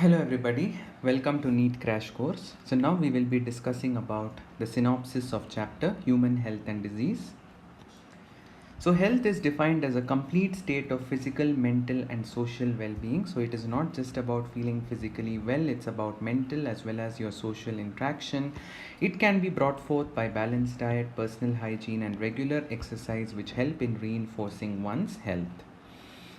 Hello everybody, welcome to NEET Crash Course. So now we will be discussing about the synopsis of chapter Human Health and Disease. So health is defined as a complete state of physical, mental and social well-being. So it is not just about feeling physically well, it's about mental as well as your social interaction. It can be brought forth by balanced diet, personal hygiene and regular exercise which help in reinforcing one's health.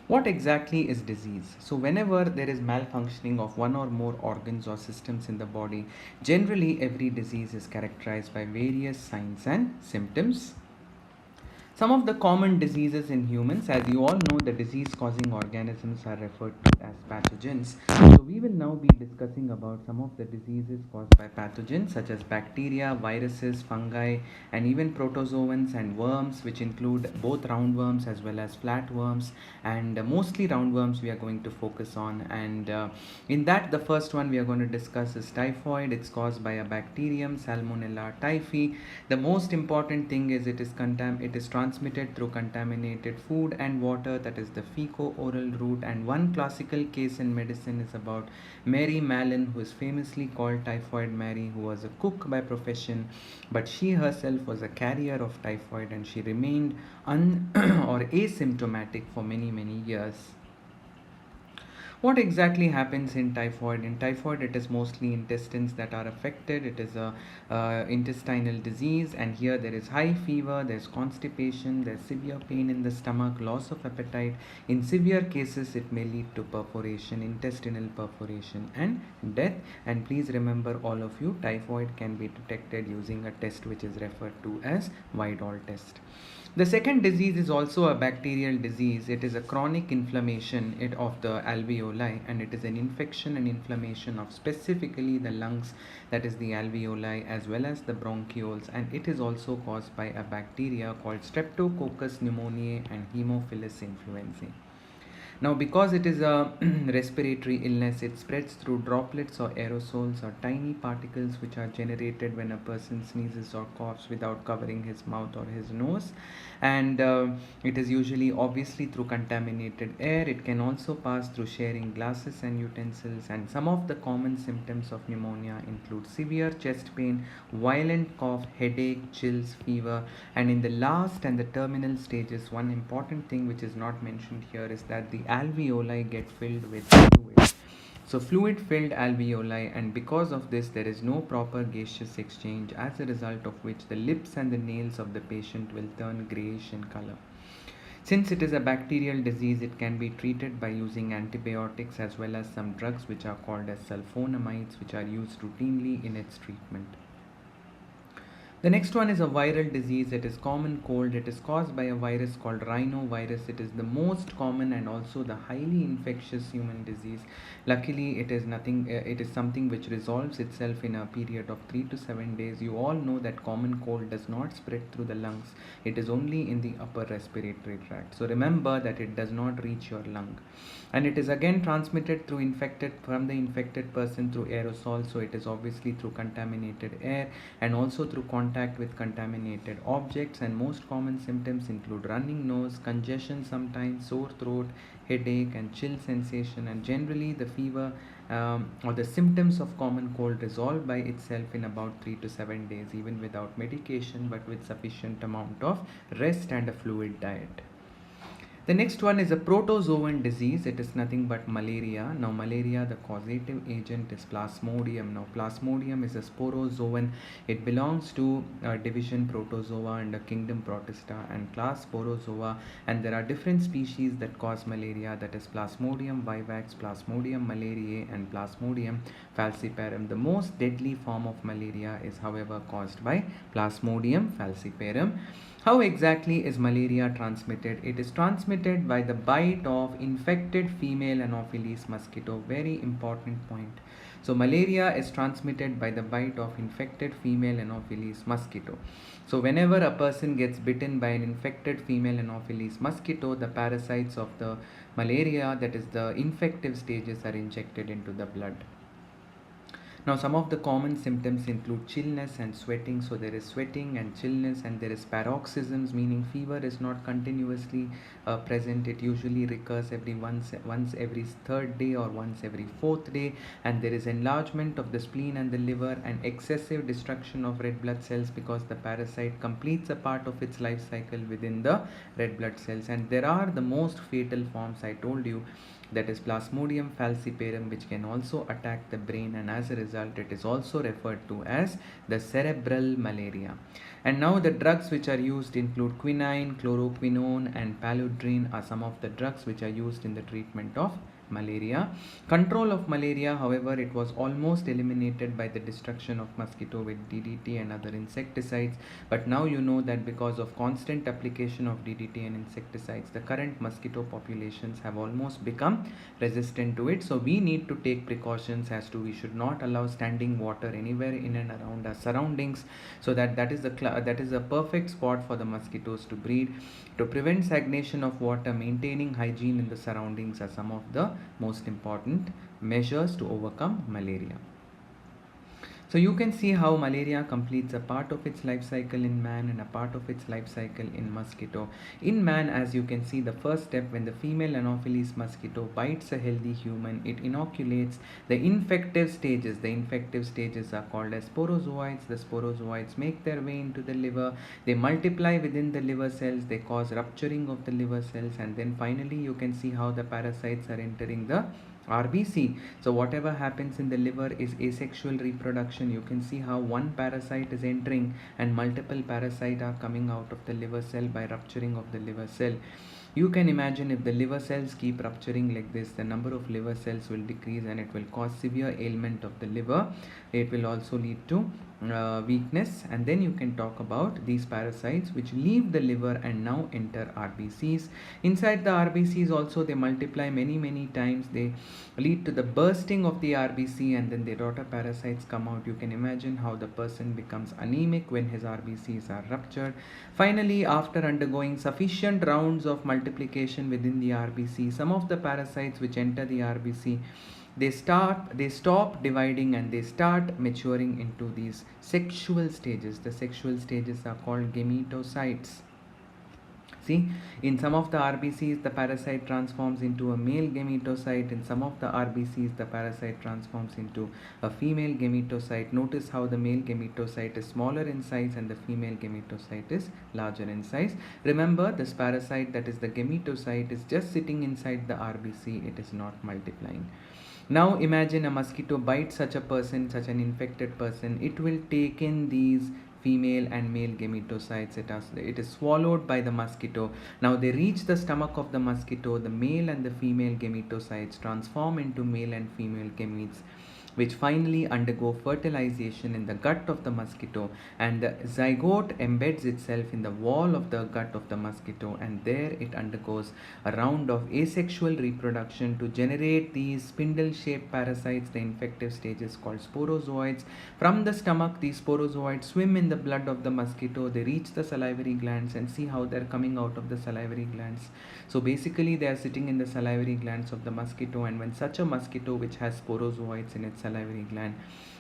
What exactly is disease? So, whenever there is malfunctioning of one or more organs or systems in the body, generally every disease is characterized by various signs and symptoms. Some of the common diseases in humans, as you all know, the disease causing organisms are referred to as pathogens. So, we will now be discussing about some of the diseases caused by pathogens such as bacteria, viruses, fungi, and even protozoans and worms, which include both roundworms as well as flatworms. And mostly roundworms we are going to focus on. And in that, the first one we are going to discuss is typhoid. It's caused by a bacterium, Salmonella typhi. The most important thing is it is transmitted through contaminated food and water, that is the fecal-oral route. And one classical case in medicine is about Mary Mallon, who is famously called Typhoid Mary, who was a cook by profession, but she herself was a carrier of typhoid and she remained or asymptomatic for many years. What exactly happens in typhoid? In typhoid, it is mostly intestines that are affected. It is a intestinal disease, and here there is high fever, there's constipation, there's severe pain in the stomach, loss of appetite. In severe cases, it may lead to perforation, intestinal perforation, and death. And please remember, all of you, typhoid can be detected using a test which is referred to as Widal test. The second disease is also a bacterial disease. It is a chronic inflammation of the alveoli, and it is an infection and inflammation of specifically the lungs, that is the alveoli, as well as the bronchioles, and it is also caused by a bacteria called Streptococcus pneumoniae and Haemophilus influenzae. Now, because it is a respiratory illness, it spreads through droplets or aerosols or tiny particles which are generated when a person sneezes or coughs without covering his mouth or his nose. And it is usually obviously through contaminated air. It can also pass through sharing glasses and utensils. And some of the common symptoms of pneumonia include severe chest pain, violent cough, headache, chills, fever. And in the last and the terminal stages, one important thing which is not mentioned here is that the alveoli get filled with fluid. So fluid filled alveoli, and because of this there is no proper gaseous exchange, as a result of which the lips and the nails of the patient will turn grayish in color. Since it is a bacterial disease, it can be treated by using antibiotics as well as some drugs which are called as sulfonamides, which are used routinely in its treatment. The next one is a viral disease. It is common cold. It is caused by a virus called rhinovirus. It is the most common and also the highly infectious human disease. Luckily, it is nothing. It is something which resolves itself in a period of 3 to 7 days. You all know that common cold does not spread through the lungs. It is only in the upper respiratory tract. So remember that it does not reach your lung, and it is again transmitted through infected from the infected person through aerosol. So it is obviously through contaminated air and also through contact with contaminated objects. And most common symptoms include running nose, congestion sometimes, sore throat, headache and chill sensation. And generally the fever or the symptoms of common cold resolve by itself in about 3 to 7 days, even without medication, but with sufficient amount of rest and a fluid diet. The next one is a protozoan disease. It is nothing but malaria. Now, malaria, the causative agent is Plasmodium. Now, Plasmodium is a sporozoan. It belongs to division Protozoa and the kingdom Protista and class Sporozoa. And there are different species that cause malaria, that is Plasmodium vivax, Plasmodium malariae, and Plasmodium falciparum. The most deadly form of malaria is, however, caused by Plasmodium falciparum. How exactly is malaria transmitted? It is transmitted by the bite of infected female Anopheles mosquito. Very important point. So malaria is transmitted by the bite of infected female Anopheles mosquito. So whenever a person gets bitten by an infected female Anopheles mosquito, the parasites of the malaria, that is the infective stages, are injected into the blood. Now, some of the common symptoms include chillness and sweating. So, there is sweating and chillness, and there is paroxysms, meaning fever is not continuously present. It usually recurs every once every third day or once every fourth day. And there is enlargement of the spleen and the liver, and excessive destruction of red blood cells because the parasite completes a part of its life cycle within the red blood cells. And there are the most fatal forms I told you, that is Plasmodium falciparum, which can also attack the brain, and as a result it is also referred to as the cerebral malaria. And now the drugs which are used include quinine, chloroquinone and paludrine are some of the drugs which are used in the treatment of malaria. Control of malaria, however, it was almost eliminated by the destruction of mosquito with DDT and other insecticides. But now you know that because of constant application of DDT and insecticides, the current mosquito populations have almost become resistant to it. So we need to take precautions as to we should not allow standing water anywhere in and around our surroundings, so that is a perfect spot for the mosquitoes to breed. To prevent stagnation of water, maintaining hygiene in the surroundings are some of the most important measures to overcome malaria. So you can see how malaria completes a part of its life cycle in man and a part of its life cycle in mosquito. In man, as you can see, the first step, when the female Anopheles mosquito bites a healthy human, it inoculates the infective stages. The infective stages are called as sporozoites. The sporozoites make their way into the liver. They multiply within the liver cells. They cause rupturing of the liver cells, and then finally you can see how the parasites are entering the RBC. So whatever happens in the liver is asexual reproduction. You can see how one parasite is entering and multiple parasites are coming out of the liver cell by rupturing of the liver cell. You can imagine if the liver cells keep rupturing like this, the number of liver cells will decrease and it will cause severe ailment of the liver. It will also lead to weakness. And then you can talk about these parasites which leave the liver and now enter RBCs. Inside the RBCs also they multiply many times. They lead to the bursting of the RBC, and then the daughter parasites come out. You can imagine how the person becomes anemic when his RBCs are ruptured. Finally, after undergoing sufficient rounds of multiplication within the RBC, some of the parasites which enter the RBC, they stop dividing and they start maturing into these sexual stages. The sexual stages are called gametocytes. See, in some of the RBCs, the parasite transforms into a male gametocyte. In some of the RBCs, the parasite transforms into a female gametocyte. Notice how the male gametocyte is smaller in size and the female gametocyte is larger in size. Remember, this parasite, that is the gametocyte, is just sitting inside the RBC. It is not multiplying. Now imagine a mosquito bites such a person, such an infected person. It will take in these female and male gametocytes. It is swallowed by the mosquito. Now they reach the stomach of the mosquito. The male and the female gametocytes transform into male and female gametes, which finally undergo fertilization in the gut of the mosquito, and the zygote embeds itself in the wall of the gut of the mosquito, and there it undergoes a round of asexual reproduction to generate these spindle-shaped parasites, the infective stages called sporozoites. From the stomach, these sporozoites swim in the blood of the mosquito. They reach the salivary glands, and see how they're coming out of the salivary glands. So basically they are sitting in the salivary glands of the mosquito, and when such a mosquito which has sporozoites in its salivary gland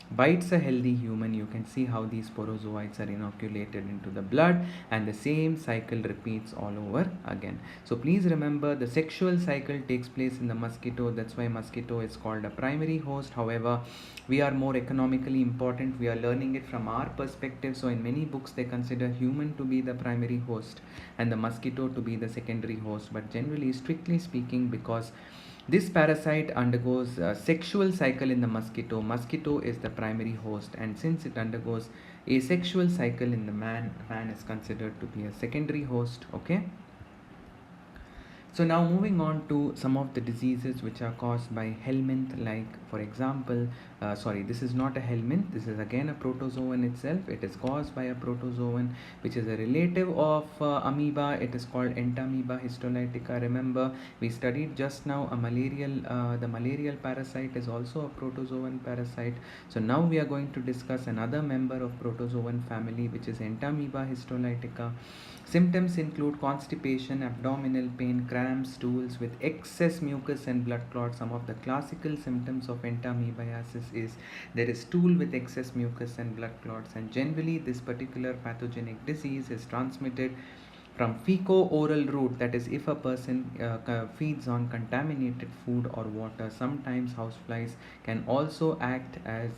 bites a healthy human, you can see how these sporozoites are inoculated into the blood, and the same cycle repeats all over again. So please remember, the sexual cycle takes place in the mosquito. That's why mosquito is called a primary host. However, we are more economically important. We are learning it from our perspective. So in many books they consider human to be the primary host and the mosquito to be the secondary host. But generally, strictly speaking, because this parasite undergoes a sexual cycle in the mosquito is the primary host, and since it undergoes asexual cycle in the man is considered to be a secondary host. Okay. So now moving on to some of the diseases which are caused by helminth, like for example, this is not a helminth, this is again a protozoan itself. It is caused by a protozoan which is a relative of amoeba. It is called entamoeba histolytica. Remember, we studied just now the malarial parasite is also a protozoan parasite. So now we are going to discuss another member of protozoan family, which is entamoeba histolytica. Symptoms include constipation, abdominal pain, cramps, stools with excess mucus and blood clots. Some of the classical symptoms of entamoebiasis is there is stool with excess mucus and blood clots, and generally this particular pathogenic disease is transmitted from fecal-oral route, that is if a person feeds on contaminated food or water. Sometimes houseflies can also act as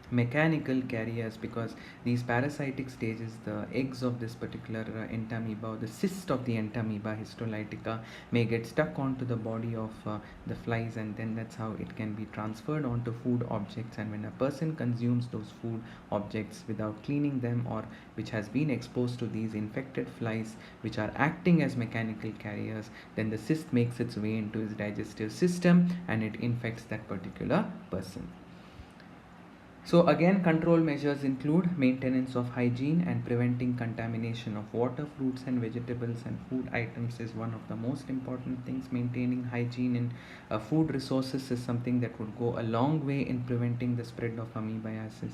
mechanical carriers, because these parasitic stages, the eggs of this particular entamoeba, the cyst of the entamoeba histolytica, may get stuck onto the body of the flies, and then that's how it can be transferred onto food objects. And when a person consumes those food objects without cleaning them, or which has been exposed to these infected flies which are acting as mechanical carriers, then the cyst makes its way into his digestive system and it infects that particular person. So again, control measures include maintenance of hygiene and preventing contamination of water, fruits and vegetables and food items is one of the most important things. Maintaining hygiene in food resources is something that would go a long way in preventing the spread of amoebiasis.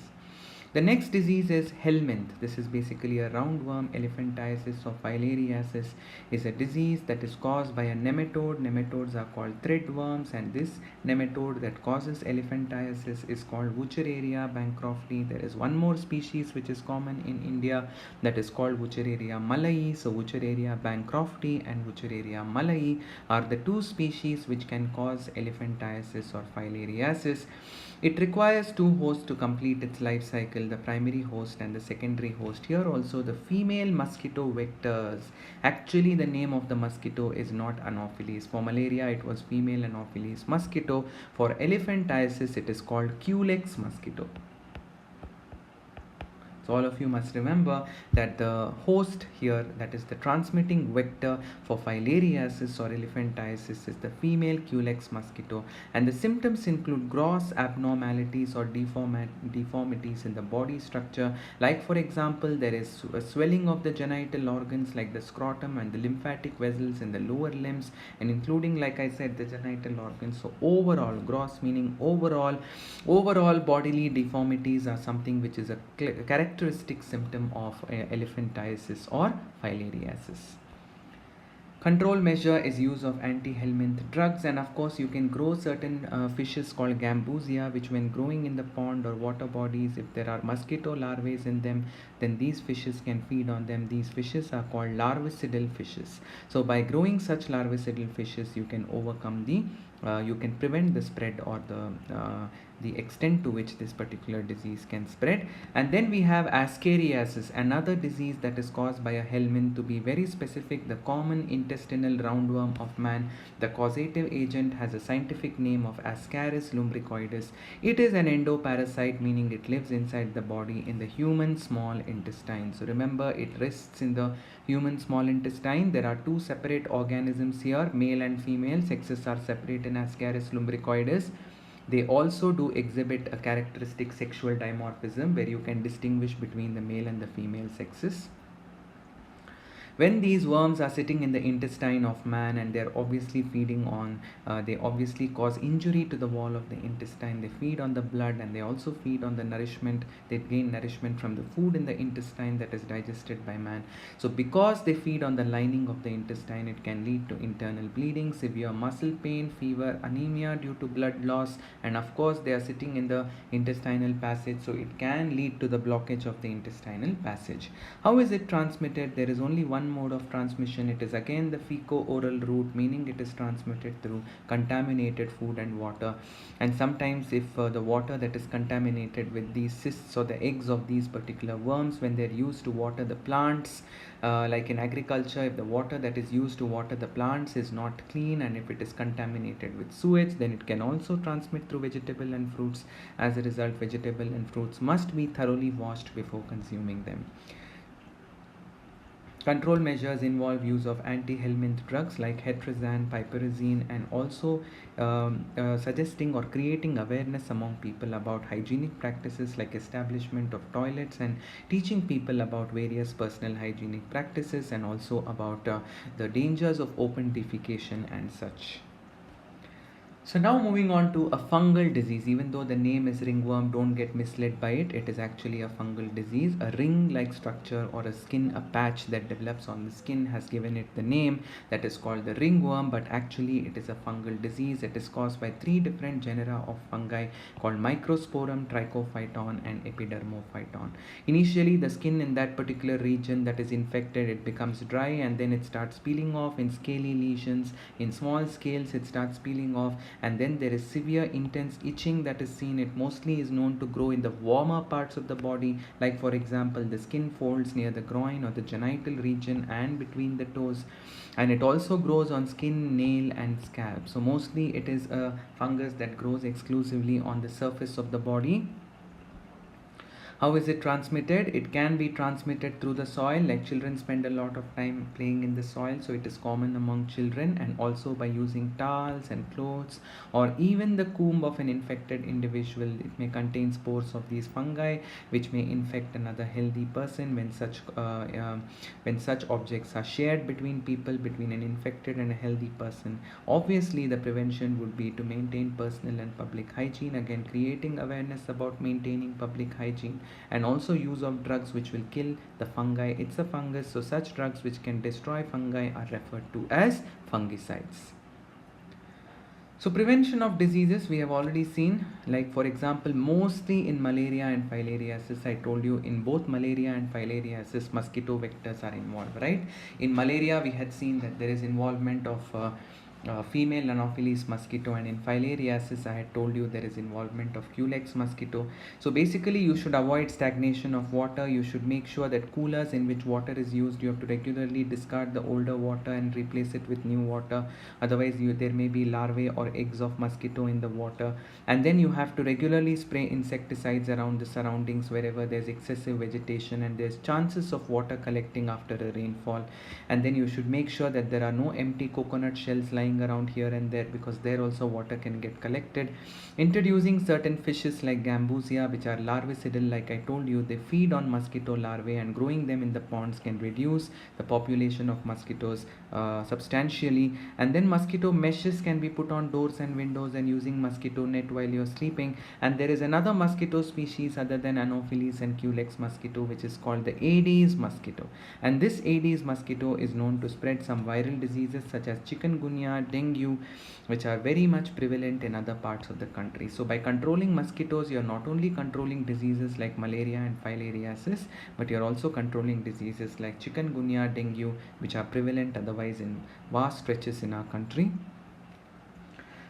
The next disease is helminth. This is basically a roundworm. Elephantiasis or filariasis is a disease that is caused by a nematode. Nematodes are called threadworms, and this nematode that causes elephantiasis is called Wuchereria bancrofti. There is one more species which is common in India, that is called Wuchereria malayi. So Wuchereria bancrofti and Wuchereria malayi are the two species which can cause elephantiasis or filariasis. It requires two hosts to complete its life cycle, the primary host and the secondary host. Here also the female mosquito vectors. Actually the name of the mosquito is not Anopheles. For malaria it was female Anopheles mosquito. For elephantiasis it is called Culex mosquito. So all of you must remember that the host here, that is the transmitting vector for filariasis or elephantiasis, is the female Culex mosquito, and the symptoms include gross abnormalities or deformities in the body structure. Like for example, there is a swelling of the genital organs like the scrotum and the lymphatic vessels in the lower limbs, and including, like I said, the genital organs. So overall, gross meaning overall bodily deformities are something which is a characteristic symptom of elephantiasis or filariasis. Control measure is use of anti-helminth drugs, and of course you can grow certain fishes called gambusia, which when growing in the pond or water bodies, if there are mosquito larvae in them, then these fishes can feed on them. These fishes are called larvicidal fishes. So by growing such larvicidal fishes, you can overcome you can prevent the spread or the extent to which this particular disease can spread. And then we have ascariasis, another disease that is caused by a helminth. To be very specific, the common intestinal roundworm of man. The causative agent has a scientific name of Ascaris lumbricoides. It is an endoparasite, meaning it lives inside the body in the human small intestine. So remember, it rests in the human small intestine. There are two separate organisms here, male and female. Sexes are separate in Ascaris lumbricoides. They also do exhibit a characteristic sexual dimorphism where you can distinguish between the male and the female sexes. When these worms are sitting in the intestine of man and they're obviously feeding on, they obviously cause injury to the wall of the intestine. They feed on the blood and they also feed on the nourishment. They gain nourishment from the food in the intestine that is digested by man. So because they feed on the lining of the intestine, it can lead to internal bleeding, severe muscle pain, fever, anemia due to blood loss, and of course they are sitting in the intestinal passage, so it can lead to the blockage of the intestinal passage. How is it transmitted? There is only one mode of transmission. It is again the fecal-oral route, meaning it is transmitted through contaminated food and water. And sometimes if the water that is contaminated with these cysts or the eggs of these particular worms, when they're used to water the plants, like in agriculture, if the water that is used to water the plants is not clean and if it is contaminated with sewage, then it can also transmit through vegetable and fruits. As a result, vegetable and fruits must be thoroughly washed before consuming them. Control measures involve use of anti-helminth drugs like hetrazane, piperazine, and also suggesting or creating awareness among people about hygienic practices like establishment of toilets and teaching people about various personal hygienic practices and also about the dangers of open defecation and such. So now moving on to a fungal disease. Even though the name is ringworm, don't get misled by it. It is actually a fungal disease. A ring-like structure or a patch that develops on the skin has given it the name that is called the ringworm, but actually it is a fungal disease. It is caused by three different genera of fungi called Microsporum, Trichophyton and Epidermophyton. Initially, the skin in that particular region that is infected, it becomes dry and then it starts peeling off in scaly lesions. In small scales, it starts peeling off, and then there is severe intense itching that is seen. It mostly is known to grow in the warmer parts of the body, like for example the skin folds near the groin or the genital region and between the toes, and it also grows on skin, nail and scalp. So mostly it is a fungus that grows exclusively on the surface of the body. How is it transmitted? It can be transmitted through the soil, like children spend a lot of time playing in the soil, so it is common among children, and also by using towels and clothes, or even the comb of an infected individual. It may contain spores of these fungi, which may infect another healthy person when such objects are shared between people, between an infected and a healthy person. Obviously, the prevention would be to maintain personal and public hygiene, again creating awareness about maintaining public hygiene, and also use of drugs which will kill the fungi. It's a fungus, so such drugs which can destroy fungi are referred to as fungicides. So prevention of diseases we have already seen, like for example mostly in malaria and filariasis. I told you in both malaria and filariasis mosquito vectors are involved, right? In malaria we had seen that there is involvement of female Anopheles mosquito, and in filariasis I had told you there is involvement of Culex mosquito. So basically you should avoid stagnation of water. You should make sure that coolers in which water is used, you have to regularly discard the older water and replace it with new water. Otherwise there may be larvae or eggs of mosquito in the water. And then you have to regularly spray insecticides around the surroundings wherever there's excessive vegetation and there's chances of water collecting after a rainfall. And then you should make sure that there are no empty coconut shells lying around here and there, because there also water can get collected. Introducing certain fishes like Gambusia, which are larvicidal, like I told you, they feed on mosquito larvae, and growing them in the ponds can reduce the population of mosquitoes substantially. And then mosquito meshes can be put on doors and windows, and using mosquito net while you're sleeping. And there is another mosquito species other than Anopheles and Culex mosquito, which is called the Aedes mosquito, and this Aedes mosquito is known to spread some viral diseases such as chikungunya, dengue, which are very much prevalent in other parts of the country. So by controlling mosquitoes, you're not only controlling diseases like malaria and filariasis, but you're also controlling diseases like chikungunya, dengue, which are prevalent otherwise in vast stretches in our country.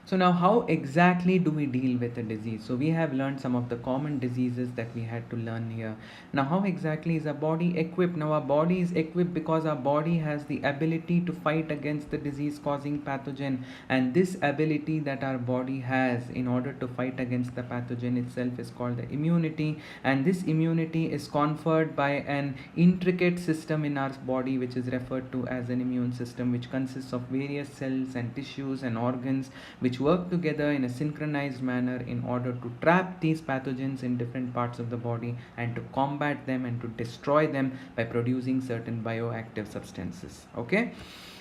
So now how exactly do we deal with a disease? So we have learned some of the common diseases that we had to learn here. Now how exactly is our body equipped? Now our body is equipped because our body has the ability to fight against the disease causing pathogen, and this ability that our body has in order to fight against the pathogen itself is called the immunity, and this immunity is conferred by an intricate system in our body which is referred to as an immune system, which consists of various cells and tissues and organs which work together in a synchronized manner in order to trap these pathogens in different parts of the body and to combat them and to destroy them by producing certain bioactive substances. Okay,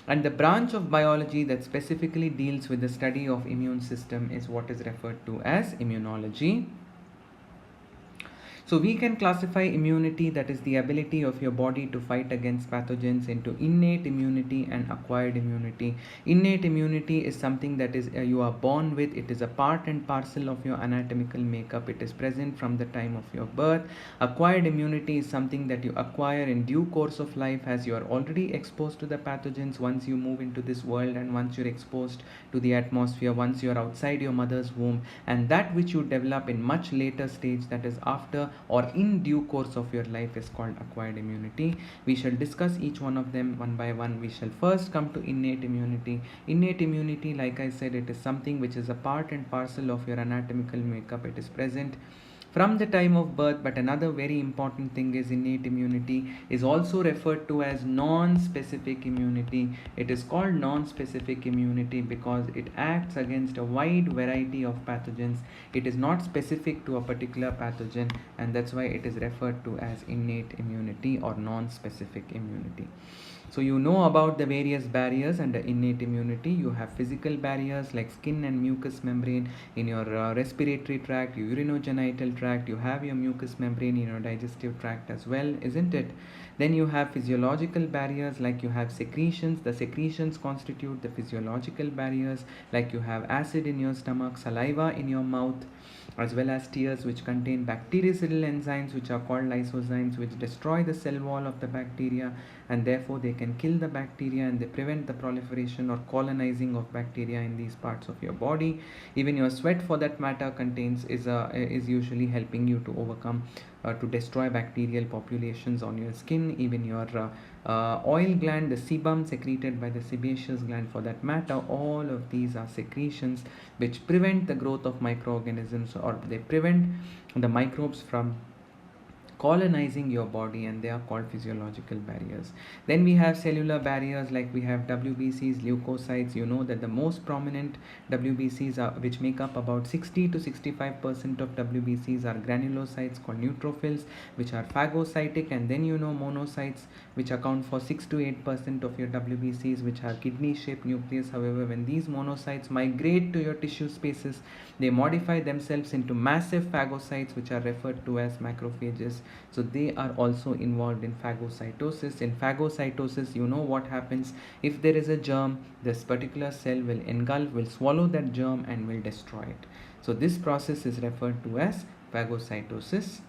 and the branch of biology that specifically deals with the study of immune system is what is referred to as immunology. So we can classify immunity, that is the ability of your body to fight against pathogens, into innate immunity and acquired immunity. Innate immunity is something that is you are born with. It is a part and parcel of your anatomical makeup. It is present from the time of your birth. Acquired immunity is something that you acquire in due course of life as you are already exposed to the pathogens once you move into this world, and once you're exposed to the atmosphere, once you're outside your mother's womb. And that which you develop in much later stage, that is after or in due course of your life, is called acquired immunity. We shall discuss each one of them one by one. We shall first come to innate immunity. Innate immunity, like I said, it is something which is a part and parcel of your anatomical makeup. It is present from the time of birth. But another very important thing is innate immunity is also referred to as non-specific immunity. It is called non-specific immunity because it acts against a wide variety of pathogens. It is not specific to a particular pathogen, and that's why it is referred to as innate immunity or non-specific immunity. So you know about the various barriers under innate immunity. You have physical barriers like skin and mucous membrane in your respiratory tract, your urinogenital tract. You have your mucous membrane in your digestive tract as well, isn't it? Then you have physiological barriers like you have secretions. The secretions constitute the physiological barriers, like you have acid in your stomach, saliva in your mouth, as well as tears which contain bactericidal enzymes which are called lysozymes, which destroy the cell wall of the bacteria, and therefore they can kill the bacteria and they prevent the proliferation or colonizing of bacteria in these parts of your body. Even your sweat, for that matter, contains is usually helping you to overcome to destroy bacterial populations on your skin. Even your oil gland, the sebum secreted by the sebaceous gland, for that matter, all of these are secretions which prevent the growth of microorganisms, or they prevent the microbes from colonizing your body, and they are called physiological barriers. Then we have cellular barriers like we have WBCs, leukocytes. You know that the most prominent WBCs are, which make up about 60 to 65% of WBCs, are granulocytes called neutrophils, which are phagocytic, and then you know monocytes, which account for 6 to 8% of your WBCs, which have kidney shaped nucleus. However, when these monocytes migrate to your tissue spaces, they modify themselves into massive phagocytes, which are referred to as macrophages. So they are also involved in phagocytosis. In phagocytosis, you know what happens. If there is a germ, this particular cell will engulf, will swallow that germ and will destroy it. So this process is referred to as phagocytosis.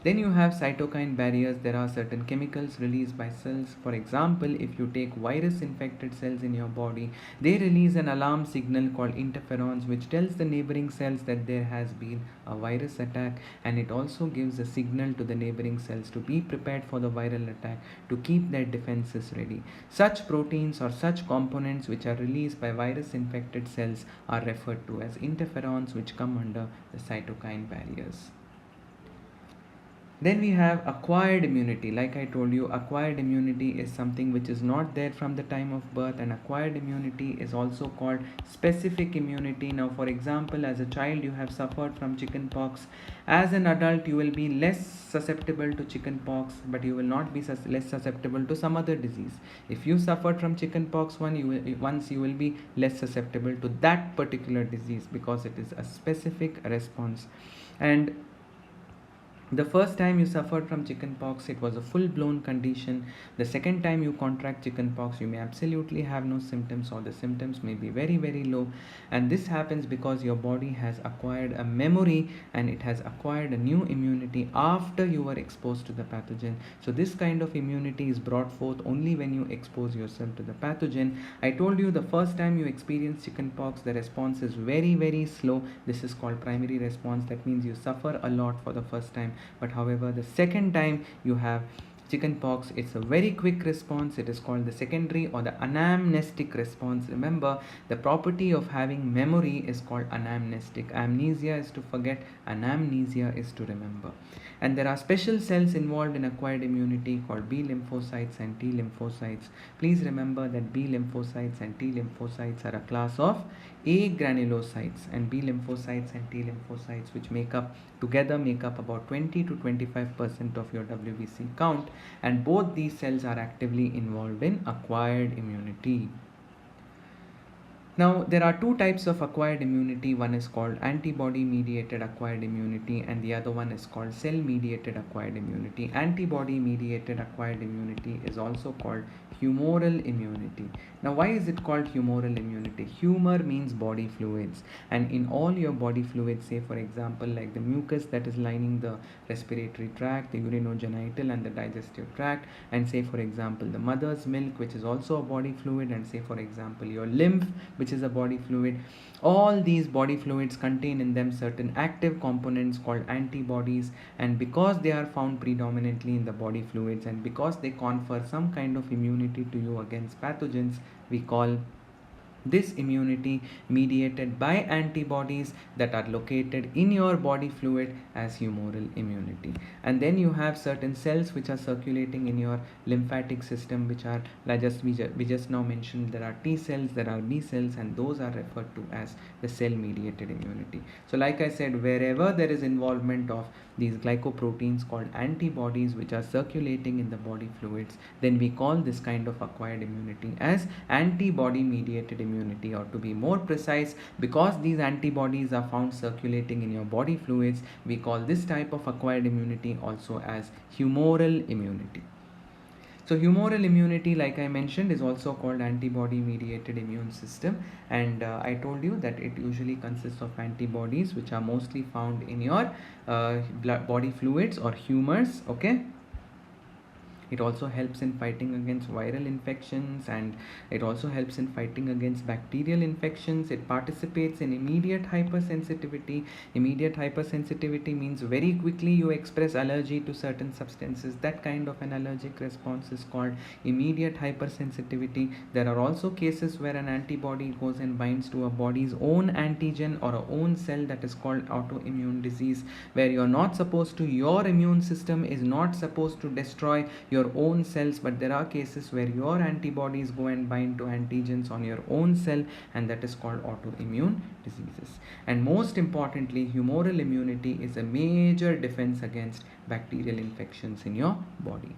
Then you have cytokine barriers. There are certain chemicals released by cells. For example, if you take virus infected cells in your body, they release an alarm signal called interferons, which tells the neighboring cells that there has been a virus attack, and it also gives a signal to the neighboring cells to be prepared for the viral attack, to keep their defenses ready. Such proteins or such components which are released by virus infected cells are referred to as interferons, which come under the cytokine barriers. Then we have acquired immunity. Like I told you, acquired immunity is something which is not there from the time of birth, and acquired immunity is also called specific immunity. Now, for example, as a child you have suffered from chicken pox. As an adult you will be less susceptible to chicken pox, but you will not be less susceptible to some other disease. If you suffered from chicken pox once, you will be less susceptible to that particular disease, because it is a specific response. And the first time you suffered from chickenpox, it was a full-blown condition. The second time you contract chickenpox, you may absolutely have no symptoms, or the symptoms may be very, very low. And this happens because your body has acquired a memory, and it has acquired a new immunity after you were exposed to the pathogen. So this kind of immunity is brought forth only when you expose yourself to the pathogen. I told you the first time you experience chickenpox, the response is very, very slow. This is called primary response. That means you suffer a lot for the first time. But however, the second time you have chickenpox, it's a very quick response. It is called the secondary or the anamnestic response. Remember, the property of having memory is called anamnestic. Amnesia is to forget, anamnesia is to remember. And there are special cells involved in acquired immunity called B lymphocytes and T lymphocytes. Please remember that B lymphocytes and T lymphocytes are a class of A granulocytes, and B lymphocytes and T lymphocytes, which together make up about 20 to 25% of your WBC count, and both these cells are actively involved in acquired immunity. Now, there are two types of acquired immunity. One is called antibody mediated acquired immunity, and the other one is called cell mediated acquired immunity. Antibody mediated acquired immunity is also called humoral immunity. Now, why is it called humoral immunity? Humor means body fluids, and in all your body fluids, say for example like the mucus that is lining the respiratory tract, the urinogenital and the digestive tract, and say for example the mother's milk, which is also a body fluid, and say for example your lymph, which is a body fluid. All these body fluids contain in them certain active components called antibodies, and because they are found predominantly in the body fluids, and because they confer some kind of immunity to you against pathogens, we call This immunity mediated by antibodies that are located in your body fluid as humoral immunity. And then you have certain cells which are circulating in your lymphatic system, which are like we just now mentioned. There are T cells, there are B cells, and those are referred to as the cell mediated immunity. So like I said, wherever there is involvement of these glycoproteins called antibodies which are circulating in the body fluids, then we call this kind of acquired immunity as antibody mediated immunity, or to be more precise, because these antibodies are found circulating in your body fluids, we call this type of acquired immunity also as humoral immunity. So humoral immunity, like I mentioned, is also called antibody mediated immune system, and I told you that it usually consists of antibodies which are mostly found in your body fluids or humors. Okay, it also helps in fighting against viral infections, and it also helps in fighting against bacterial infections. It participates in immediate hypersensitivity. Immediate hypersensitivity means very quickly you express allergy to certain substances. That kind of an allergic response is called immediate hypersensitivity. There are also cases where an antibody goes and binds to a body's own antigen or a own cell, that is called autoimmune disease, where you're not supposed to, your immune system is not supposed to destroy your own cells, but there are cases where your antibodies go and bind to antigens on your own cell, and that is called autoimmune diseases. And most importantly, humoral immunity is a major defense against bacterial infections in your body.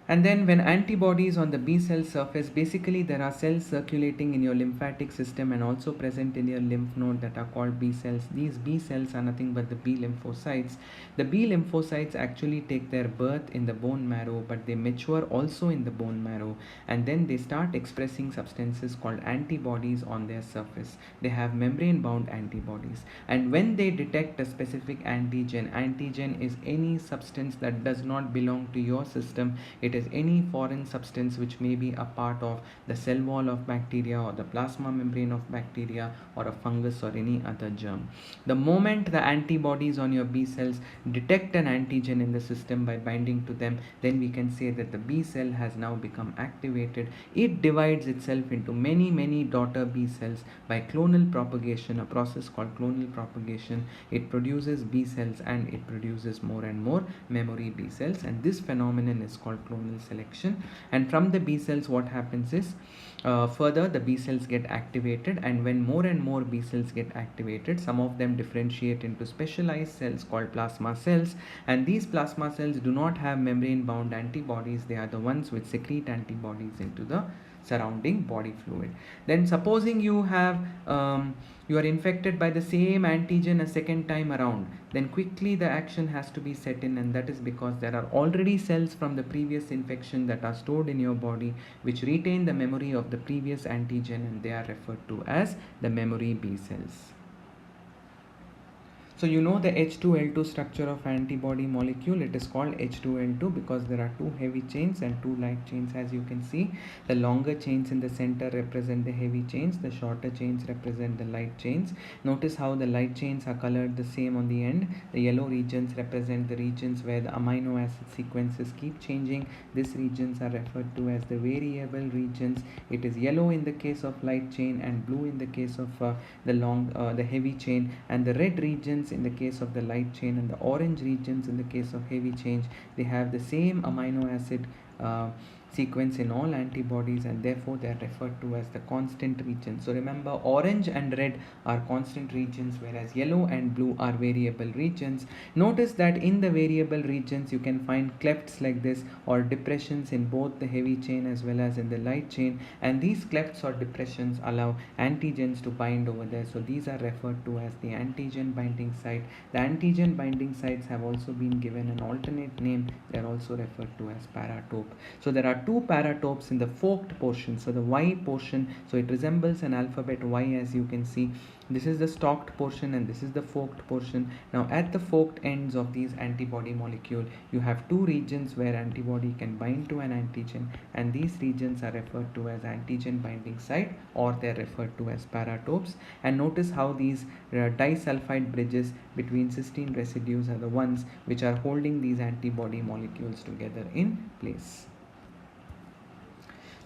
And then when antibodies on the B cell surface, basically there are cells circulating in your lymphatic system and also present in your lymph node that are called B cells. These B cells are nothing but the B lymphocytes. The B lymphocytes actually take their birth in the bone marrow, but they mature also in the bone marrow, and then they start expressing substances called antibodies on their surface. They have membrane bound antibodies, and when they detect a specific antigen is any substance that does not belong to your system. It is any foreign substance which may be a part of the cell wall of bacteria or the plasma membrane of bacteria or a fungus or any other germ. The moment the antibodies on your B cells detect an antigen in the system by binding to them, then we can say that the B cell has now become activated. It divides itself into many daughter B cells by clonal propagation, a process called clonal propagation. It produces B cells and it produces more and more memory B cells, and this phenomenon is called clonal selection. And from the B cells, what happens is further the B cells get activated, and when more and more B cells get activated, some of them differentiate into specialized cells called plasma cells, and these plasma cells do not have membrane bound antibodies. They are the ones which secrete antibodies into the surrounding body fluid. Then supposing you have you are infected by the same antigen a second time around, then quickly the action has to be set in, and that is because there are already cells from the previous infection that are stored in your body which retain the memory of the previous antigen, and they are referred to as the memory B cells. So you know the H2L2 structure of antibody molecule. It is called H2L2 because there are two heavy chains and two light chains. As you can see, the longer chains in the center represent the heavy chains, the shorter chains represent the light chains. Notice how the light chains are colored the same on the end. The yellow regions represent the regions where the amino acid sequences keep changing. These regions are referred to as the variable regions. It is yellow in the case of light chain and blue in the case of the heavy chain, and the red regions in the case of the light chain and the orange regions in the case of heavy chain. They have the same amino acid sequence in all antibodies, and therefore they are referred to as the constant regions. So remember, orange and red are constant regions, whereas yellow and blue are variable regions. Notice that in the variable regions you can find clefts like this, or depressions in both the heavy chain as well as in the light chain, and these clefts or depressions allow antigens to bind over there. So these are referred to as the antigen binding site. The antigen binding sites have also been given an alternate name. They are also referred to as paratope. So there are two paratopes in the forked portion. So the Y portion, so it resembles an alphabet Y, as you can see. This is the stalked portion and this is the forked portion. Now at the forked ends of these antibody molecule, you have two regions where antibody can bind to an antigen, and these regions are referred to as antigen binding site, or they are referred to as paratopes. And notice how these disulfide bridges between cysteine residues are the ones which are holding these antibody molecules together in place.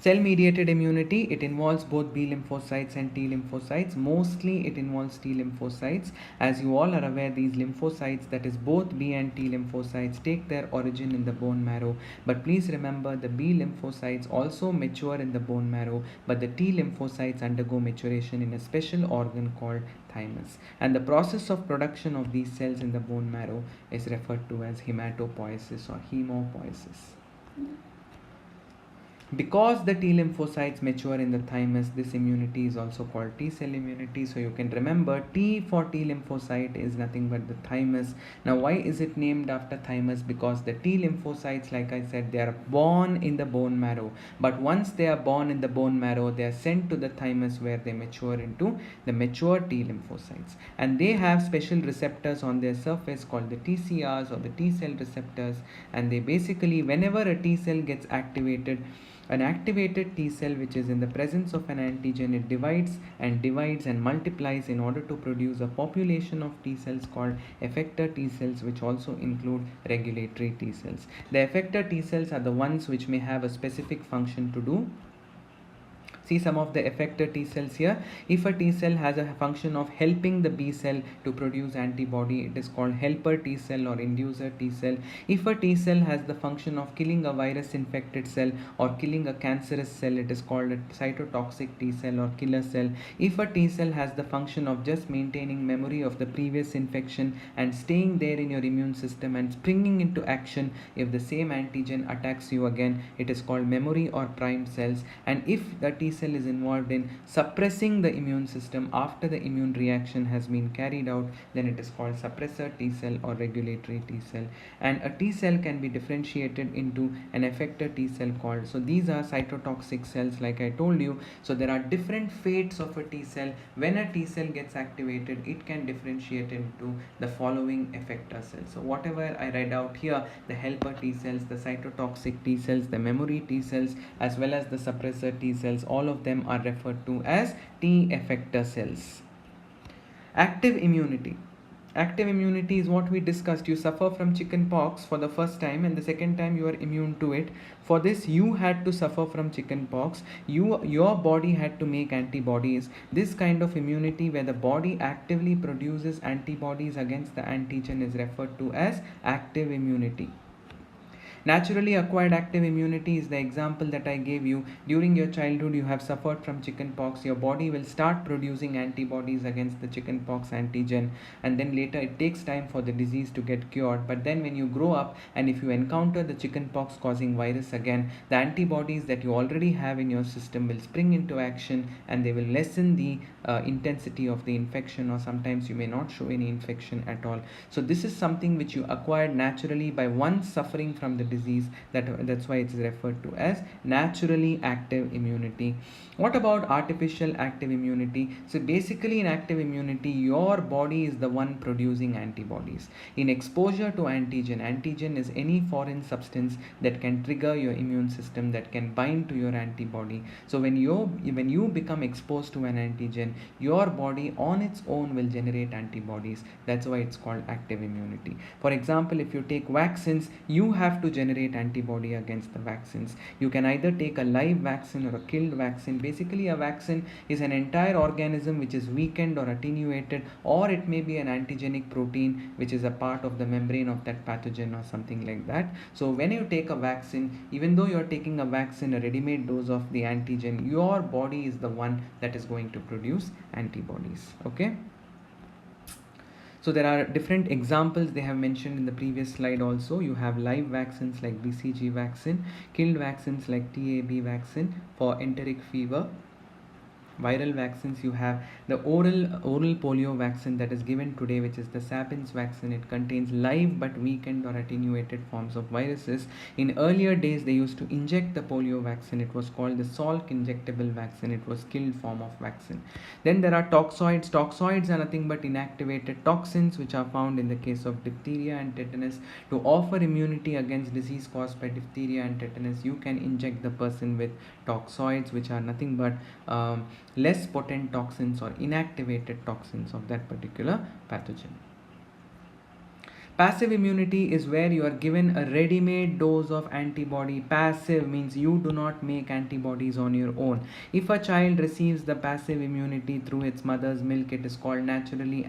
Cell-mediated immunity, it involves both B lymphocytes and T lymphocytes. Mostly it involves T lymphocytes. As you all are aware, these lymphocytes, that is both B and T lymphocytes, take their origin in the bone marrow. But please remember, the B lymphocytes also mature in the bone marrow, but the T lymphocytes undergo maturation in a special organ called thymus. And the process of production of these cells in the bone marrow is referred to as hematopoiesis or hemopoiesis. Because the T lymphocytes mature in the thymus, this immunity is also called T cell immunity. So you can remember, T for T lymphocyte is nothing but the thymus. Now why is it named after thymus? Because the T lymphocytes, like I said, they are born in the bone marrow, but once they are born in the bone marrow, they are sent to the thymus where they mature into the mature T lymphocytes, and they have special receptors on their surface called the TCRs or the T cell receptors. And they basically, whenever a T cell gets activated, an activated T cell, which is in the presence of an antigen, it divides and multiplies in order to produce a population of T cells called effector T cells, which also include regulatory T cells. The effector T cells are the ones which may have a specific function to do. See some of the effector T cells here. If a T cell has a function of helping the B cell to produce antibody, it is called helper T cell or inducer T cell. If a T cell has the function of killing a virus infected cell or killing a cancerous cell, it is called a cytotoxic T cell or killer cell. If a T cell has the function of just maintaining memory of the previous infection and staying there in your immune system and springing into action if the same antigen attacks you again, it is called memory or primed cells. And if the T cell is involved in suppressing the immune system after the immune reaction has been carried out, then it is called suppressor T cell or regulatory T cell. And a T cell can be differentiated into an effector T cell called, so these are cytotoxic cells, like I told you. So there are different fates of a T cell. When a T cell gets activated, it can differentiate into the following effector cells. So whatever I read out here, the helper T cells, the cytotoxic T cells, the memory T cells, as well as the suppressor T cells, all of them are referred to as T effector cells. Active immunity. Active immunity is what we discussed. You suffer from chicken pox for the first time, and the second time you are immune to it. For this, you had to suffer from chicken pox. Your body had to make antibodies. This kind of immunity, where the body actively produces antibodies against the antigen, is referred to as active immunity. Naturally acquired active immunity is the example that I gave you. During your childhood, you have suffered from chickenpox. Your body will start producing antibodies against the chickenpox antigen, and then later it takes time for the disease to get cured. But then when you grow up and if you encounter the chickenpox causing virus again, the antibodies that you already have in your system will spring into action, and they will lessen the intensity of the infection, or sometimes you may not show any infection at all. So this is something which you acquired naturally by once suffering from the disease. That's why it's referred to as naturally active immunity. What about artificial active immunity? So basically, in active immunity, your body is the one producing antibodies. In exposure to antigen is any foreign substance that can trigger your immune system, that can bind to your antibody. So when you become exposed to an antigen, your body on its own will generate antibodies. That's why it's called active immunity. For example, if you take vaccines, you have to generate antibody against the vaccines. You can either take a live vaccine or a killed vaccine. Basically, a vaccine is an entire organism which is weakened or attenuated, or it may be an antigenic protein which is a part of the membrane of that pathogen or something like that. So when you take a vaccine, even though you're taking a vaccine, a ready-made dose of the antigen, your body is the one that is going to produce antibodies. Okay. So there are different examples they have mentioned in the previous slide also. You have live vaccines like BCG vaccine, killed vaccines like TAB vaccine for enteric fever. Viral vaccines, you have the oral polio vaccine that is given today, which is the Sabin's vaccine. It contains live but weakened or attenuated forms of viruses. In earlier days, they used to inject the polio vaccine. It was called the Salk injectable vaccine. It was killed form of vaccine. Then there are toxoids. Toxoids are nothing but inactivated toxins which are found in the case of diphtheria and tetanus. To offer immunity against disease caused by diphtheria and tetanus, you can inject the person with toxoids, which are nothing but less potent toxins or inactivated toxins of that particular pathogen. Passive immunity is where you are given a ready-made dose of antibody. Passive means you do not make antibodies on your own. If a child receives the passive immunity through its mother's milk, it is called naturally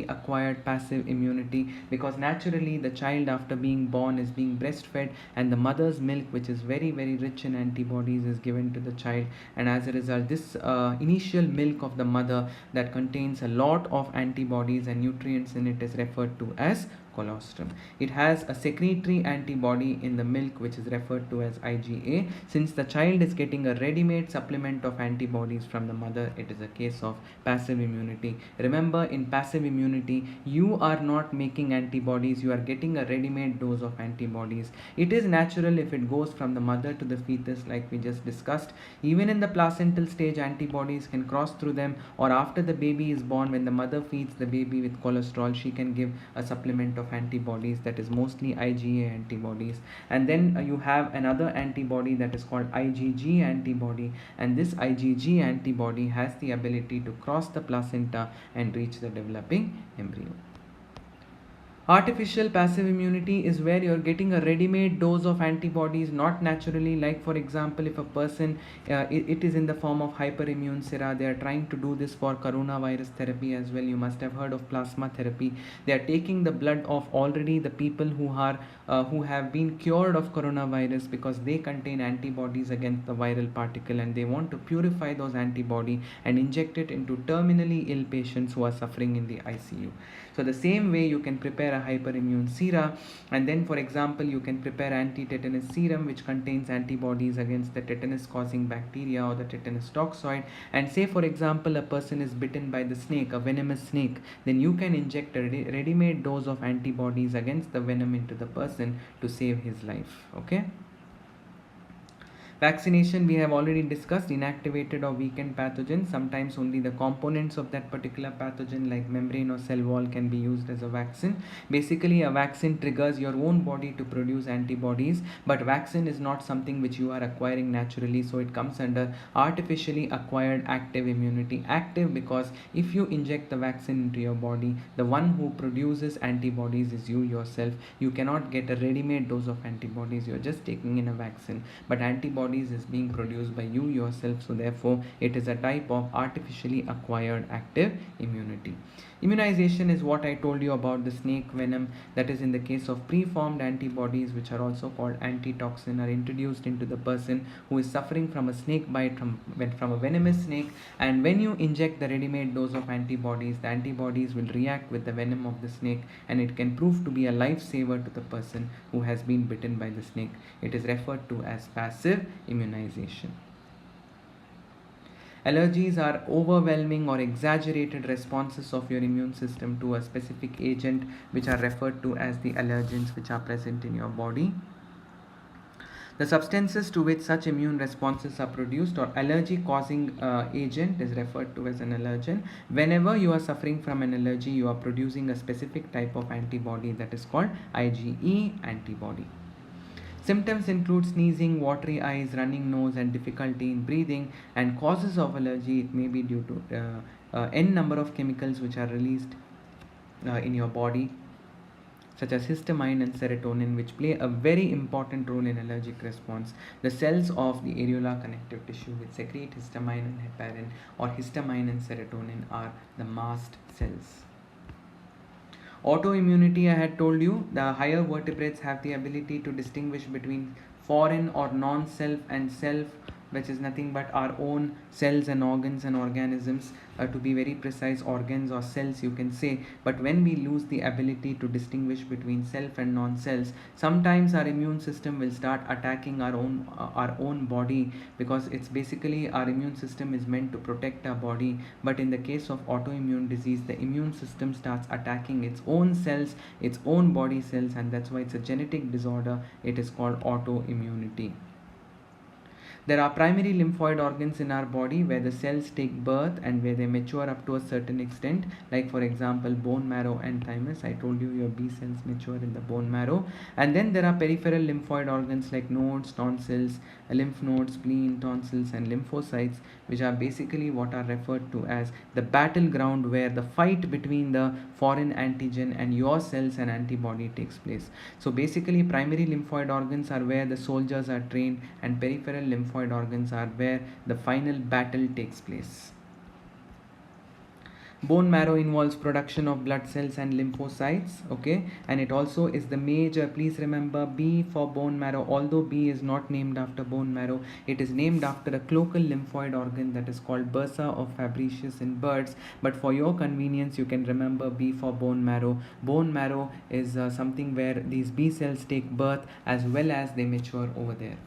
acquired passive immunity, because naturally the child after being born is being breastfed, and the mother's milk, which is very very rich in antibodies, is given to the child, and as a result this initial milk of the mother that contains a lot of antibodies and nutrients in it is referred to as colostrum. It has a secretory antibody in the milk which is referred to as IgA. Since the child is getting a ready-made supplement of antibodies from the mother, it is a case of passive immunity. Remember, in passive immunity, you are not making antibodies, you are getting a ready-made dose of antibodies. It is natural if it goes from the mother to the fetus, like we just discussed. Even in the placental stage, antibodies can cross through them, or after the baby is born, when the mother feeds the baby with cholesterol, she can give a supplement of antibodies, that is mostly IgA antibodies. And then you have another antibody that is called IgG antibody, and this IgG antibody has the ability to cross the placenta and reach the developing embryo. Artificial passive immunity is where you're getting a ready-made dose of antibodies, not naturally. Like for example, if a person, it is in the form of hyperimmune sera. They are trying to do this for coronavirus therapy as well. You must have heard of plasma therapy. They are taking the blood of already the people who have been cured of coronavirus, because they contain antibodies against the viral particle, and they want to purify those antibody and inject it into terminally ill patients who are suffering in the ICU. So the same way you can prepare a hyperimmune sera, and then for example you can prepare anti-tetanus serum which contains antibodies against the tetanus causing bacteria or the tetanus toxoid, and say for example a person is bitten by the snake, a venomous snake, then you can inject a ready-made dose of antibodies against the venom into the person to save his life. Okay. Vaccination we have already discussed. Inactivated or weakened pathogens, sometimes only the components of that particular pathogen like membrane or cell wall can be used as a vaccine. Basically a vaccine triggers your own body to produce antibodies, but vaccine is not something which you are acquiring naturally, so it comes under artificially acquired active immunity. Active because if you inject the vaccine into your body, the one who produces antibodies is you yourself. You cannot get a ready-made dose of antibodies, you are just taking in a vaccine, but antibodies is being produced by you yourself, so therefore it is a type of artificially acquired active immunity. Immunization is what I told you about the snake venom, that is in the case of preformed antibodies, which are also called antitoxin, are introduced into the person who is suffering from a snake bite from a venomous snake, and when you inject the ready-made dose of antibodies, the antibodies will react with the venom of the snake, and it can prove to be a lifesaver to the person who has been bitten by the snake. It is referred to as passive immunization. Allergies are overwhelming or exaggerated responses of your immune system to a specific agent, which are referred to as the allergens which are present in your body. The substances to which such immune responses are produced or allergy causing agent is referred to as an allergen. Whenever you are suffering from an allergy, you are producing a specific type of antibody that is called IgE antibody. Symptoms include sneezing, watery eyes, running nose, and difficulty in breathing. And causes of allergy, it may be due to n number of chemicals which are released in your body, such as histamine and serotonin, which play a very important role in allergic response. The cells of the areolar connective tissue which secrete histamine and heparin, or histamine and serotonin, are the mast cells. Autoimmunity, I had told you, the higher vertebrates have the ability to distinguish between foreign or non-self and self, which is nothing but our own cells and organs and organisms, to be very precise, organs or cells you can say. But when we lose the ability to distinguish between self and non-cells, sometimes our immune system will start attacking our own body, because it's basically, our immune system is meant to protect our body, but in the case of autoimmune disease, the immune system starts attacking its own cells, its own body cells, and that's why it's a genetic disorder. It is called autoimmunity. There are primary lymphoid organs in our body where the cells take birth and where they mature up to a certain extent, like for example bone marrow and thymus. I told you your B cells mature in the bone marrow. And then there are peripheral lymphoid organs like nodes, tonsils, lymph nodes, spleen, tonsils, and lymphocytes, which are basically what are referred to as the battleground where the fight between the foreign antigen and your cells and antibody takes place. So basically primary lymphoid organs are where the soldiers are trained, and peripheral lymphoid organs are where the final battle takes place. Bone marrow involves production of blood cells and lymphocytes, okay, and it also is the major, please remember B for bone marrow. Although B is not named after bone marrow, it is named after a cloacal lymphoid organ that is called bursa of Fabricius in birds, but for your convenience you can remember B for bone marrow. Bone marrow is something where these B cells take birth as well as they mature over there.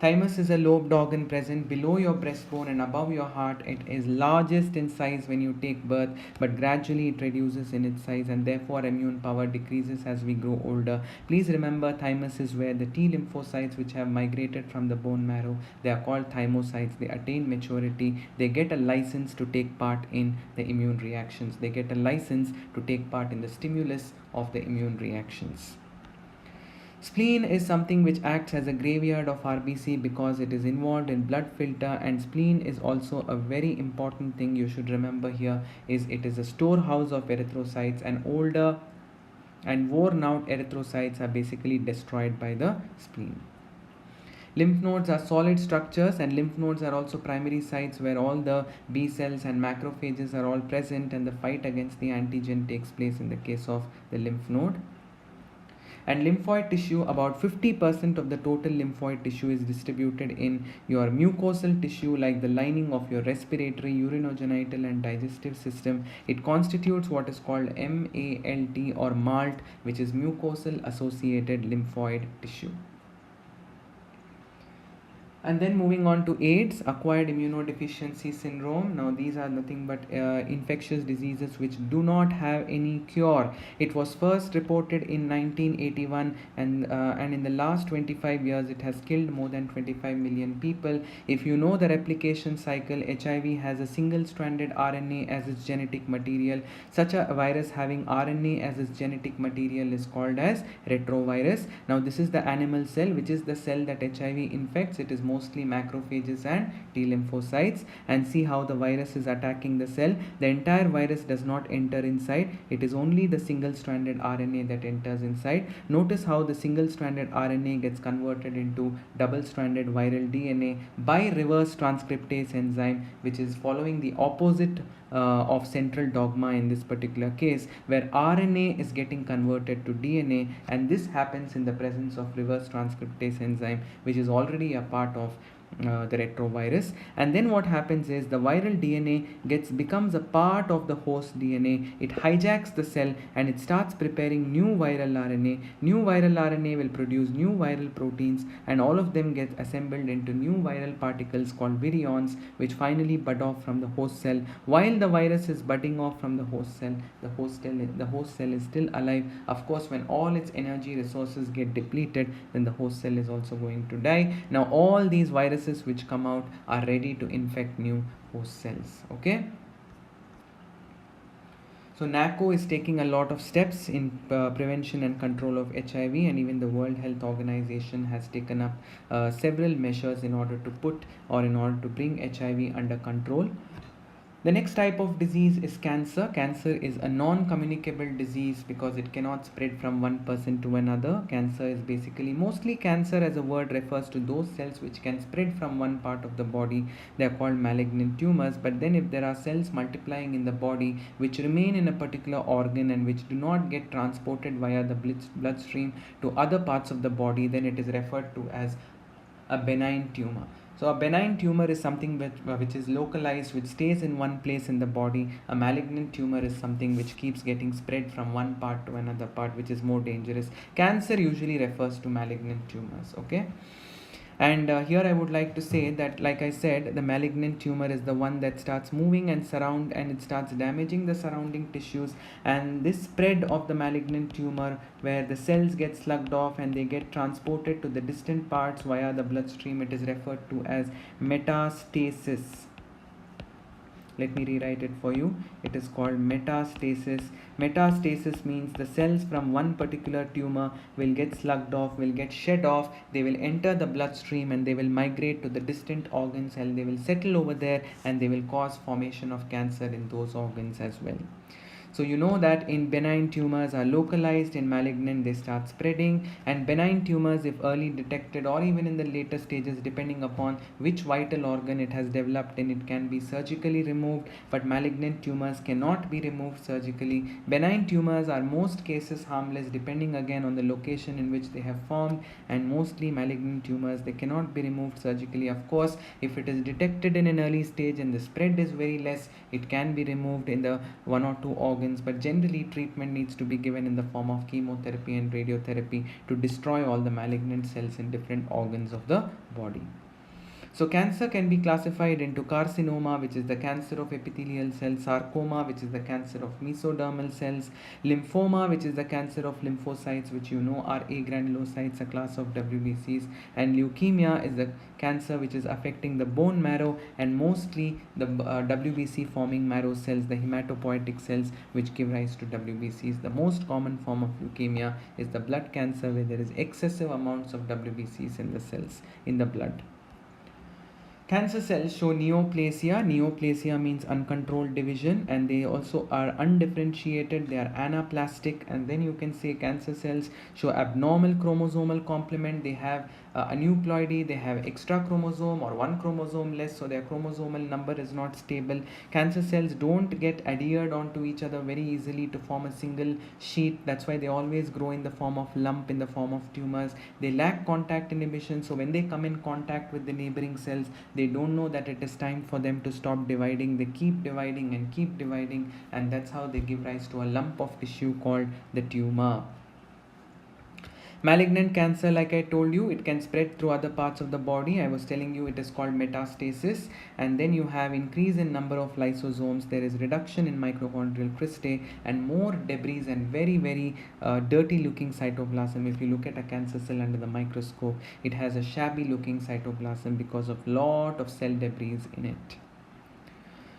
Thymus is a lobed organ present below your breastbone and above your heart. It is largest in size when you take birth, but gradually it reduces in its size and therefore immune power decreases as we grow older. Please remember, thymus is where the T lymphocytes which have migrated from the bone marrow, they are called thymocytes. They attain maturity. They get a license to take part in the immune reactions. They get a license to take part in the stimulus of the immune reactions. Spleen is something which acts as a graveyard of RBC because it is involved in blood filter, and spleen is also a very important thing you should remember here is it is a storehouse of erythrocytes, and older and worn out erythrocytes are basically destroyed by the spleen. Lymph nodes are solid structures, and lymph nodes are also primary sites where all the B cells and macrophages are all present, and the fight against the antigen takes place in the case of the lymph node. And lymphoid tissue, about 50% of the total lymphoid tissue is distributed in your mucosal tissue, like the lining of your respiratory, urinogenital and digestive system. It constitutes what is called MALT or MALT, which is mucosal associated lymphoid tissue. And then moving on to AIDS, acquired immunodeficiency syndrome. Now these are nothing but infectious diseases which do not have any cure. It was first reported in 1981, and in the last 25 years it has killed more than 25 million people. If you know the replication cycle, HIV has a single-stranded RNA as its genetic material. Such a virus having RNA as its genetic material is called as retrovirus. Now this is the animal cell, which is the cell that HIV infects. It is mostly macrophages and T lymphocytes, and see how the virus is attacking the cell. The entire virus does not enter inside. It is only the single-stranded RNA that enters inside. Notice how the single-stranded RNA gets converted into double-stranded viral DNA by reverse transcriptase enzyme, which is following the opposite of central dogma in this particular case, where RNA is getting converted to DNA, and this happens in the presence of reverse transcriptase enzyme, which is already a part of the retrovirus. And then what happens is the viral DNA becomes a part of the host DNA. It hijacks the cell and it starts preparing new viral RNA. New viral RNA will produce new viral proteins, and all of them get assembled into new viral particles called virions, which finally bud off from the host cell. While the virus is budding off from the host cell, the host cell is still alive. Of course, when all its energy resources get depleted, then the host cell is also going to die. Now all these viruses which come out are ready to infect new host cells. Okay. So NACO is taking a lot of steps in prevention and control of HIV, and even the World Health Organization has taken up several measures in order to bring HIV under control. The next type of disease is cancer. Cancer is a non-communicable disease because it cannot spread from one person to another. Cancer is mostly cancer as a word refers to those cells which can spread from one part of the body. They are called malignant tumors. But then if there are cells multiplying in the body which remain in a particular organ and which do not get transported via the bloodstream to other parts of the body, then it is referred to as a benign tumor. So a benign tumor is something which is localized, which stays in one place in the body. A malignant tumor is something which keeps getting spread from one part to another part, which is more dangerous. Cancer usually refers to malignant tumors. Okay. And here I would like to say that, like I said, the malignant tumor is the one that starts moving and it starts damaging the surrounding tissues. And this spread of the malignant tumor, where the cells get slugged off and they get transported to the distant parts via the bloodstream, it is referred to as metastasis. Let me rewrite it for you. It is called metastasis. Metastasis means the cells from one particular tumor will get slugged off, will get shed off, they will enter the bloodstream and they will migrate to the distant organs and they will settle over there and they will cause formation of cancer in those organs as well. So you know that in benign tumors are localized, in malignant they start spreading. And benign tumors, if early detected or even in the later stages, depending upon which vital organ it has developed in, it can be surgically removed. But malignant tumors cannot be removed surgically. Benign tumors are most cases harmless, depending again on the location in which they have formed. And mostly malignant tumors, they cannot be removed surgically. Of course, if it is detected in an early stage and the spread is very less, it can be removed in the one or two organs, but generally treatment needs to be given in the form of chemotherapy and radiotherapy to destroy all the malignant cells in different organs of the body. So cancer can be classified into carcinoma, which is the cancer of epithelial cells, sarcoma, which is the cancer of mesodermal cells, lymphoma, which is the cancer of lymphocytes, which you know are agranulocytes, a class of WBCs, and leukemia is the cancer which is affecting the bone marrow and mostly the WBC forming marrow cells, the hematopoietic cells, which give rise to WBCs. The most common form of leukemia is the blood cancer, where there is excessive amounts of WBCs in the cells in the blood. Cancer cells show neoplasia. Neoplasia means uncontrolled division, and they also are undifferentiated. They are anaplastic, and then you can say cancer cells show abnormal chromosomal complement. They have aneuploidy, they have extra chromosome or one chromosome less, so their chromosomal number is not stable. Cancer cells don't get adhered onto each other very easily to form a single sheet. That's why they always grow in the form of lump, in the form of tumors. They lack contact inhibition, so when they come in contact with the neighboring cells, they don't know that it is time for them to stop dividing. They keep dividing and keep dividing, and that's how they give rise to a lump of tissue called the tumor. Malignant cancer, like I told you, it can spread through other parts of the body. I was telling you it is called metastasis. And then you have increase in number of lysosomes, there is reduction in mitochondrial cristae, and more debris and very dirty looking cytoplasm. If you look at a cancer cell under the microscope, it has a shabby looking cytoplasm because of lot of cell debris in it.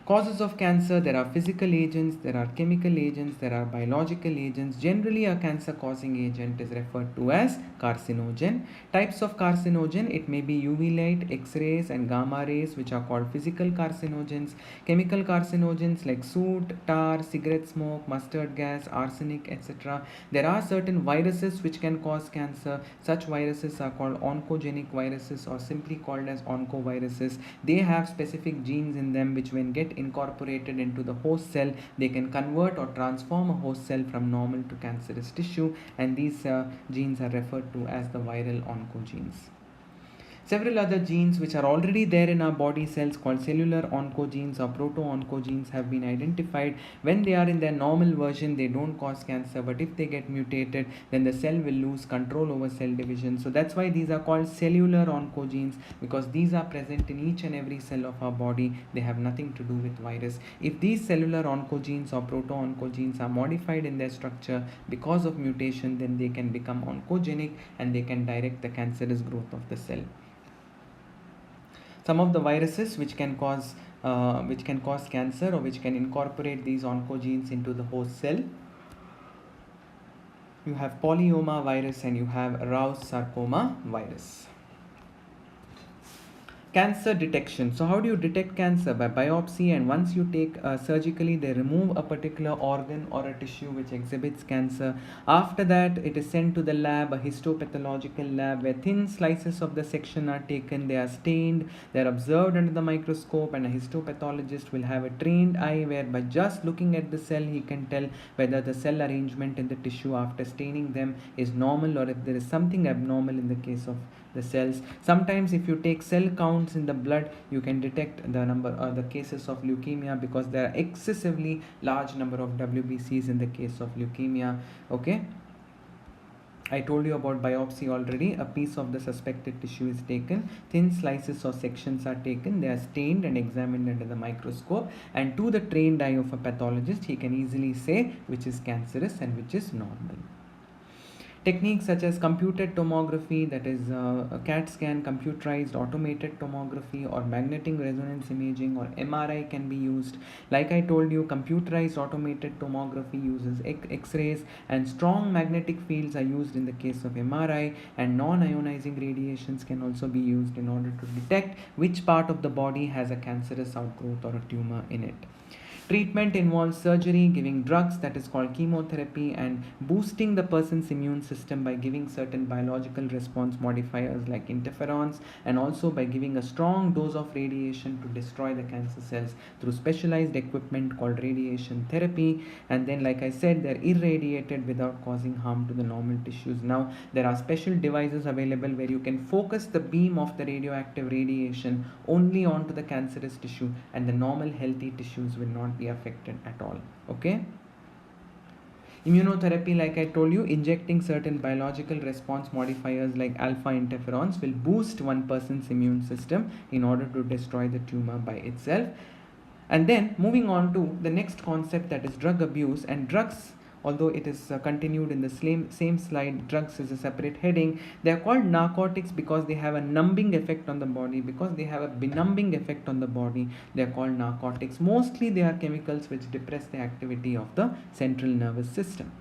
Causes of cancer: there are physical agents, there are chemical agents, there are biological agents. Generally, a cancer causing agent is referred to as carcinogen. Types of carcinogen: it may be UV light, X-rays and gamma rays, which are called physical carcinogens. Chemical carcinogens like soot, tar, cigarette smoke, mustard gas, arsenic, etc. There are certain viruses which can cause cancer. Such viruses are called oncogenic viruses, or simply called as oncoviruses. They have specific genes in them which, when get incorporated into the host cell, they can convert or transform a host cell from normal to cancerous tissue, and these genes are referred to as the viral oncogenes. Several other genes which are already there in our body cells, called cellular oncogenes or proto-oncogenes, have been identified. When they are in their normal version, they don't cause cancer, but if they get mutated, then the cell will lose control over cell division. So that's why these are called cellular oncogenes, because these are present in each and every cell of our body. They have nothing to do with virus. If these cellular oncogenes or proto-oncogenes are modified in their structure because of mutation, then they can become oncogenic and they can direct the cancerous growth of the cell. Some of the viruses which can cause cancer, or which can incorporate these oncogenes into the host cell: you have polyoma virus and you have Rous sarcoma virus. Cancer detection. So how do you detect cancer? By biopsy, and once you take surgically, they remove a particular organ or a tissue which exhibits cancer. After that, it is sent to the lab, a histopathological lab, where thin slices of the section are taken. They are stained, they are observed under the microscope, and a histopathologist will have a trained eye where, by just looking at the cell, he can tell whether the cell arrangement in the tissue after staining them is normal, or if there is something abnormal in the case of the cells. Sometimes if you take cell counts in the blood, you can detect the number or the cases of leukemia, because there are excessively large number of WBCs in the case of leukemia. Okay, I told you about biopsy already. A piece of the suspected tissue is taken, thin slices or sections are taken, they are stained and examined under the microscope, and to the trained eye of a pathologist, he can easily say which is cancerous and which is normal. Techniques such as computed tomography, that is a CAT scan, computerized automated tomography, or magnetic resonance imaging or MRI can be used. Like I told you, computerized automated tomography uses X-rays, and strong magnetic fields are used in the case of MRI, and non-ionizing radiations can also be used in order to detect which part of the body has a cancerous outgrowth or a tumor in it. Treatment involves surgery, giving drugs, that is called chemotherapy, and boosting the person's immune system by giving certain biological response modifiers like interferons, and also by giving a strong dose of radiation to destroy the cancer cells through specialized equipment called radiation therapy. And then, like I said, they're irradiated without causing harm to the normal tissues. Now, there are special devices available where you can focus the beam of the radioactive radiation only onto the cancerous tissue, and the normal healthy tissues will not be affected at all. Okay. Immunotherapy, like I told you, injecting certain biological response modifiers like alpha interferons will boost one person's immune system in order to destroy the tumor by itself. And then moving on to the next concept, that is drug abuse. And drugs, although it is continued in the same slide, drugs is a separate heading. They are called narcotics because they have a numbing effect on the body. Because they have a benumbing effect on the body, they are called narcotics. Mostly they are chemicals which depress the activity of the central nervous system.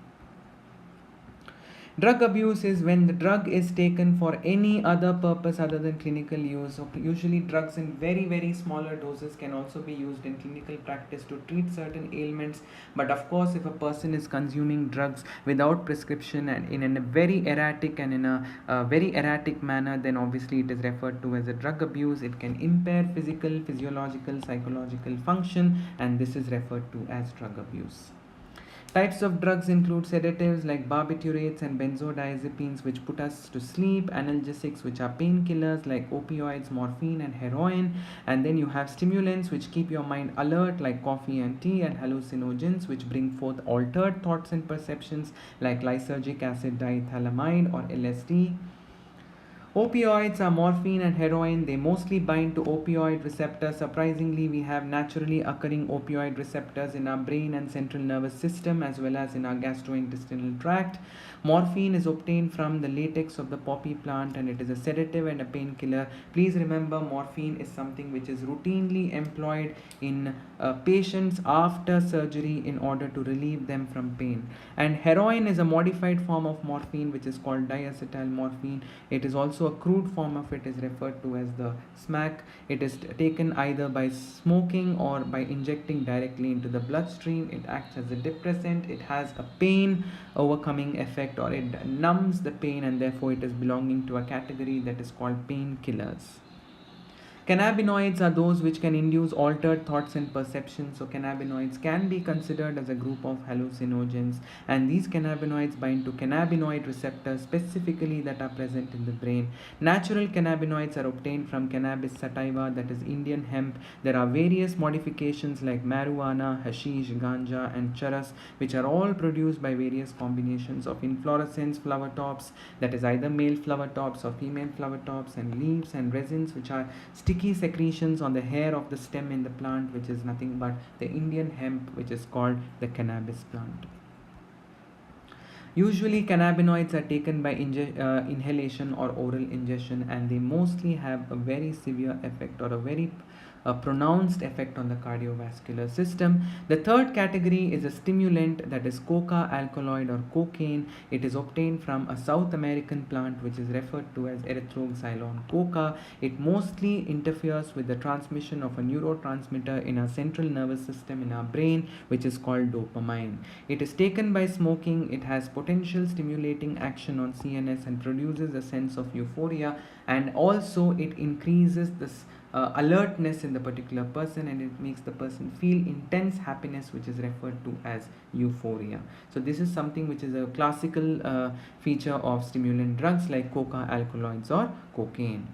Drug abuse is when the drug is taken for any other purpose other than clinical use. So usually drugs in very smaller doses can also be used in clinical practice to treat certain ailments. But of course, if a person is consuming drugs without prescription and in a very erratic and in a very erratic manner, then obviously it is referred to as a drug abuse. It can impair physical, physiological, psychological function, and this is referred to as drug abuse. Types of drugs include sedatives like barbiturates and benzodiazepines, which put us to sleep, analgesics, which are painkillers like opioids, morphine, and heroin, and then you have stimulants, which keep your mind alert, like coffee and tea, and hallucinogens, which bring forth altered thoughts and perceptions, like lysergic acid diethylamide or LSD. Opioids are morphine and heroin. They mostly bind to opioid receptors. Surprisingly, we have naturally occurring opioid receptors in our brain and central nervous system, as well as in our gastrointestinal tract. Morphine is obtained from the latex of the poppy plant, and it is a sedative and a painkiller. Please remember, morphine is something which is routinely employed in patients after surgery in order to relieve them from pain. And heroin is a modified form of morphine, which is called diacetyl morphine. It is also a crude form of it, is referred to as the smack. It is taken either by smoking or by injecting directly into the bloodstream. It acts as a depressant. It has a pain overcoming effect, or it numbs the pain, and therefore it is belonging to a category that is called painkillers. Cannabinoids are those which can induce altered thoughts and perceptions. So cannabinoids can be considered as a group of hallucinogens, and these cannabinoids bind to cannabinoid receptors specifically that are present in the brain. Natural cannabinoids are obtained from cannabis sativa, that is Indian hemp. There are various modifications like marijuana, hashish, ganja, and charas, which are all produced by various combinations of inflorescence flower tops, that is either male flower tops or female flower tops, and leaves and resins, which are sticky secretions on the hair of the stem in the plant, which is nothing but the Indian hemp, which is called the cannabis plant. Usually cannabinoids are taken by inhalation or oral ingestion, and they mostly have a very severe effect or a very pronounced effect on the cardiovascular system. The third category is a stimulant, that is coca alkaloid or cocaine. It is obtained from a South American plant which is referred to as Erythroxylon coca. It mostly interferes with the transmission of a neurotransmitter in our central nervous system in our brain, which is called dopamine. It is taken by smoking. It has potential stimulating action on CNS and produces a sense of euphoria, and also it increases this alertness in the particular person, and it makes the person feel intense happiness, which is referred to as euphoria. So this is something which is a classical feature of stimulant drugs like coca alkaloids or cocaine.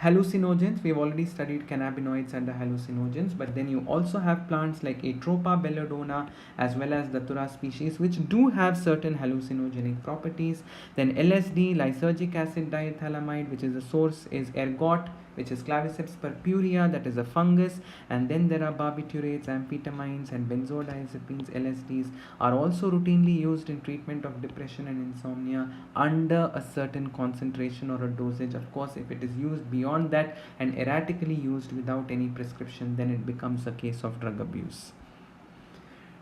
Hallucinogens, we've already studied cannabinoids and the hallucinogens, but then you also have plants like Atropa belladonna as well as the Datura species, which do have certain hallucinogenic properties. Then LSD, lysergic acid diethylamide, which is the source is ergot, which is Claviceps purpurea, that is a fungus. And then there are barbiturates, amphetamines, and benzodiazepines. LSDs are also routinely used in treatment of depression and insomnia under a certain concentration or a dosage. Of course, if it is used beyond that and erratically used without any prescription, then it becomes a case of drug abuse.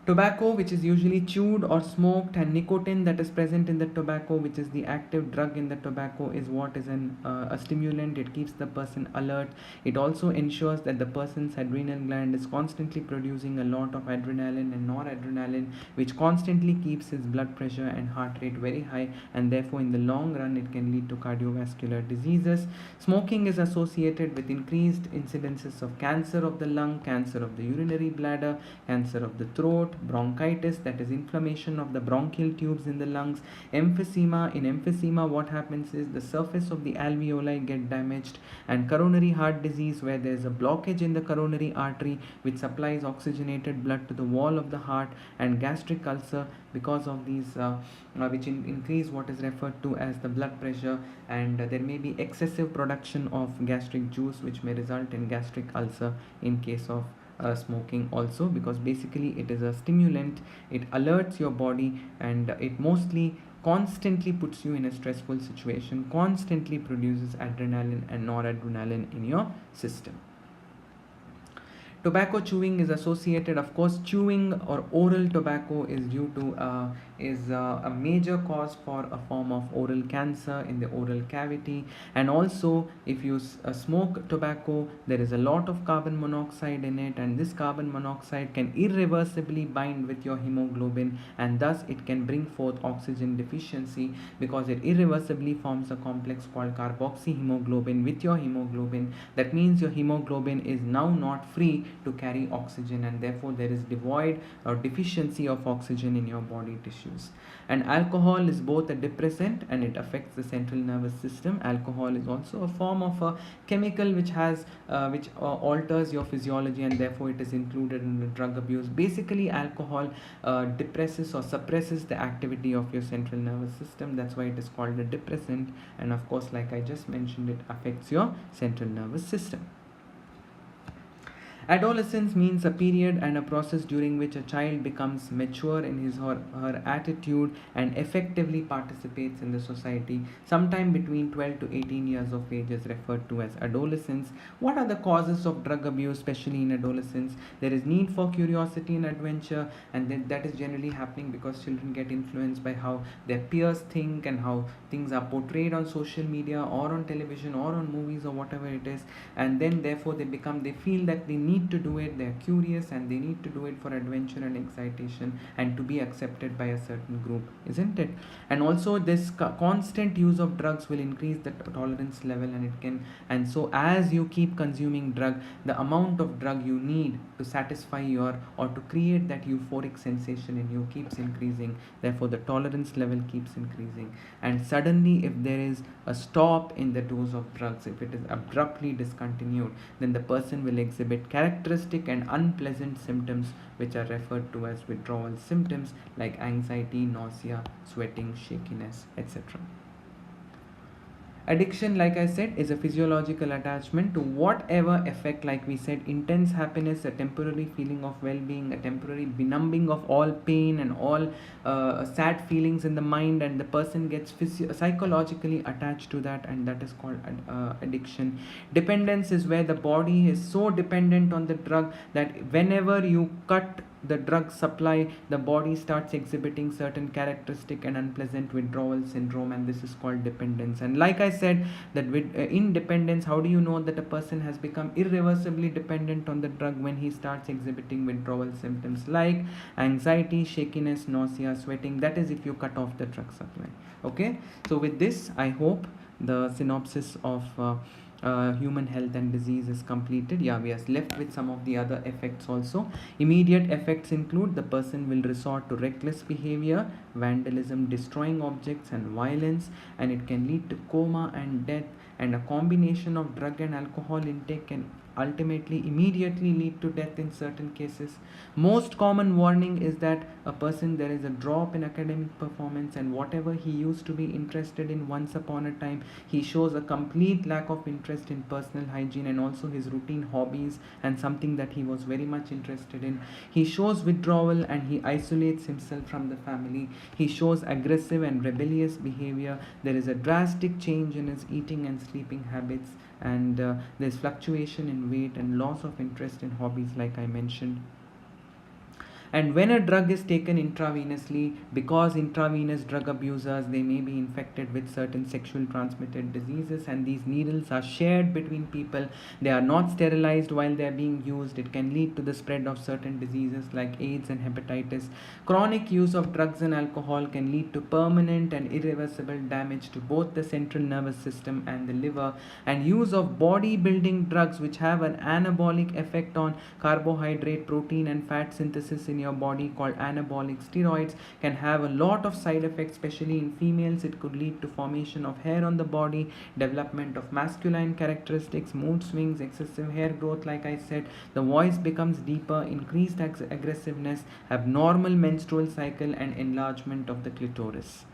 Tobacco, which is usually chewed or smoked, and nicotine that is present in the tobacco, which is the active drug in the tobacco, is what is a stimulant. It keeps the person alert. It also ensures that the person's adrenal gland is constantly producing a lot of adrenaline and noradrenaline, which constantly keeps his blood pressure and heart rate very high, and therefore in the long run it can lead to cardiovascular diseases. Smoking is associated with increased incidences of cancer of the lung, cancer of the urinary bladder, cancer of the throat, bronchitis, that is inflammation of the bronchial tubes in the lungs, emphysema. In emphysema, what happens is the surface of the alveoli get damaged, and coronary heart disease, where there is a blockage in the coronary artery which supplies oxygenated blood to the wall of the heart, and gastric ulcer, because of these which increase what is referred to as the blood pressure, and there may be excessive production of gastric juice, which may result in gastric ulcer in case of smoking also, because basically it is a stimulant. It alerts your body, and it mostly constantly puts you in a stressful situation, constantly produces adrenaline and noradrenaline in your system. Tobacco chewing is associated, of course, chewing or oral tobacco is due to a major cause for a form of oral cancer in the oral cavity. And also, if you smoke tobacco, there is a lot of carbon monoxide in it, and this carbon monoxide can irreversibly bind with your hemoglobin, and thus it can bring forth oxygen deficiency, because it irreversibly forms a complex called carboxyhemoglobin with your hemoglobin. That means your hemoglobin is now not free to carry oxygen, and therefore there is devoid or deficiency of oxygen in your body tissues. And alcohol is both a depressant and it affects the central nervous system. Alcohol is also a form of a chemical which alters your physiology, and therefore it is included in the drug abuse. Basically, alcohol depresses or suppresses the activity of your central nervous system. That's why it is called a depressant, and of course, like I just mentioned, it affects your central nervous system. Adolescence means a period and a process during which a child becomes mature in his or her attitude and effectively participates in the society. Sometime between 12 to 18 years of age is referred to as adolescence. What are the causes of drug abuse, especially in adolescence? There is need for curiosity and adventure, and that is generally happening because children get influenced by how their peers think and how things are portrayed on social media or on television or on movies or whatever it is, and then therefore they feel that they need to do it. They're curious and they need to do it for adventure and excitation and to be accepted by a certain group, isn't it? And also this constant use of drugs will increase the tolerance level, and so as you keep consuming drug, the amount of drug you need to satisfy or to create that euphoric sensation in you keeps increasing. Therefore the tolerance level keeps increasing, and suddenly if there is a stop in the dose of drugs, if it is abruptly discontinued, then the person will exhibit characteristic and unpleasant symptoms which are referred to as withdrawal symptoms, like anxiety, nausea, sweating, shakiness, etc. Addiction, like I said, is a physiological attachment to whatever effect, like we said, intense happiness, a temporary feeling of well-being, a temporary benumbing of all pain and all sad feelings in the mind, and the person gets psychologically attached to that, and that is called addiction. Dependence is where the body is so dependent on the drug that whenever you cut the drug supply, the body starts exhibiting certain characteristic and unpleasant withdrawal syndrome, and this is called dependence. And like I said, that with independence, how do you know that a person has become irreversibly dependent on the drug? When he starts exhibiting withdrawal symptoms like anxiety, shakiness, nausea, sweating. That is if you cut off the drug supply. Okay, so with this, I hope the synopsis of human health and disease is completed. Yeah, we are left with some of the other effects also. Immediate effects include the person will resort to reckless behavior, vandalism, destroying objects, and violence, and it can lead to coma and death. and a combination of drug and alcohol intake can ultimately immediately lead to death in certain cases. Most common warning is that a person, there is a drop in academic performance, and whatever he used to be interested in once upon a time, he shows a complete lack of interest in personal hygiene and also his routine hobbies and something that he was very much interested in. He shows withdrawal and he isolates himself from the family. He shows aggressive and rebellious behavior. There is a drastic change in his eating and sleeping habits, and there's fluctuation in weight and loss of interest in hobbies, like I mentioned. And when a drug is taken intravenously, because intravenous drug abusers, they may be infected with certain sexual transmitted diseases, and these needles are shared between people. They are not sterilized while they are being used. It can lead to the spread of certain diseases like AIDS and hepatitis. Chronic use of drugs and alcohol can lead to permanent and irreversible damage to both the central nervous system and the liver. And use of bodybuilding drugs, which have an anabolic effect on carbohydrate, protein and fat synthesis in your body, called anabolic steroids, can have a lot of side effects, especially in females. It could lead to formation of hair on the body, development of masculine characteristics, mood swings, excessive hair growth, like I said, the voice becomes deeper, increased aggressiveness, abnormal menstrual cycle, and enlargement of the clitoris.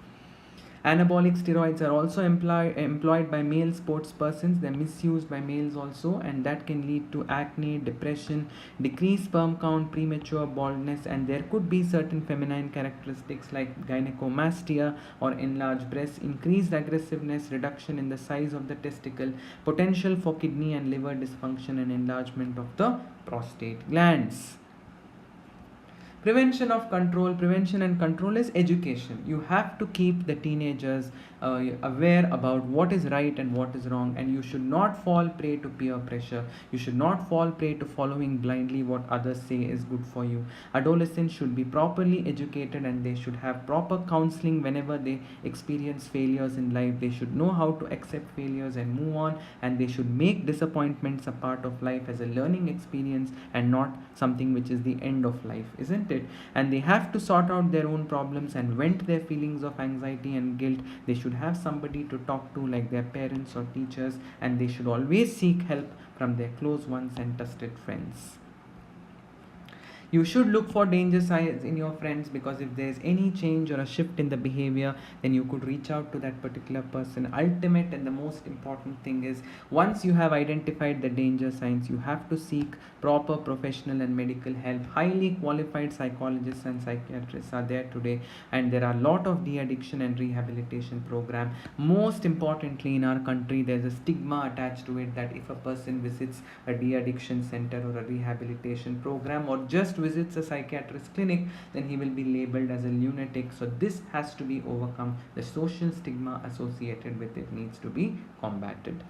Anabolic steroids are also employed by male sports persons. They're misused by males also, and that can lead to acne, depression, decreased sperm count, premature baldness, and there could be certain feminine characteristics like gynecomastia or enlarged breasts, increased aggressiveness, reduction in the size of the testicle, potential for kidney and liver dysfunction, and enlargement of the prostate glands. Prevention and control is education. You have to keep the teenagers aware about what is right and what is wrong, and you should not fall prey to peer pressure. You should not fall prey to following blindly what others say is good for you. Adolescents should be properly educated, and they should have proper counseling whenever they experience failures in life. They should know how to accept failures and move on, and they should make disappointments a part of life as a learning experience and not something which is the end of life, isn't it? And they have to sort out their own problems and vent their feelings of anxiety and guilt. They should have somebody to talk to, like their parents or teachers, and they should always seek help from their close ones and trusted friends. You should look for danger signs in your friends, because if there's any change or a shift in the behavior, then you could reach out to that particular person. Ultimate and the most important thing is, once you have identified the danger signs, you have to seek proper professional and medical help. Highly qualified psychologists and psychiatrists are there today, and there are a lot of de-addiction and rehabilitation program. Most importantly, in our country, there's a stigma attached to it that if a person visits a de-addiction center or a rehabilitation program, or just visits a psychiatrist clinic, then he will be labeled as a lunatic. So this has to be overcome. The social stigma associated with it needs to be combated.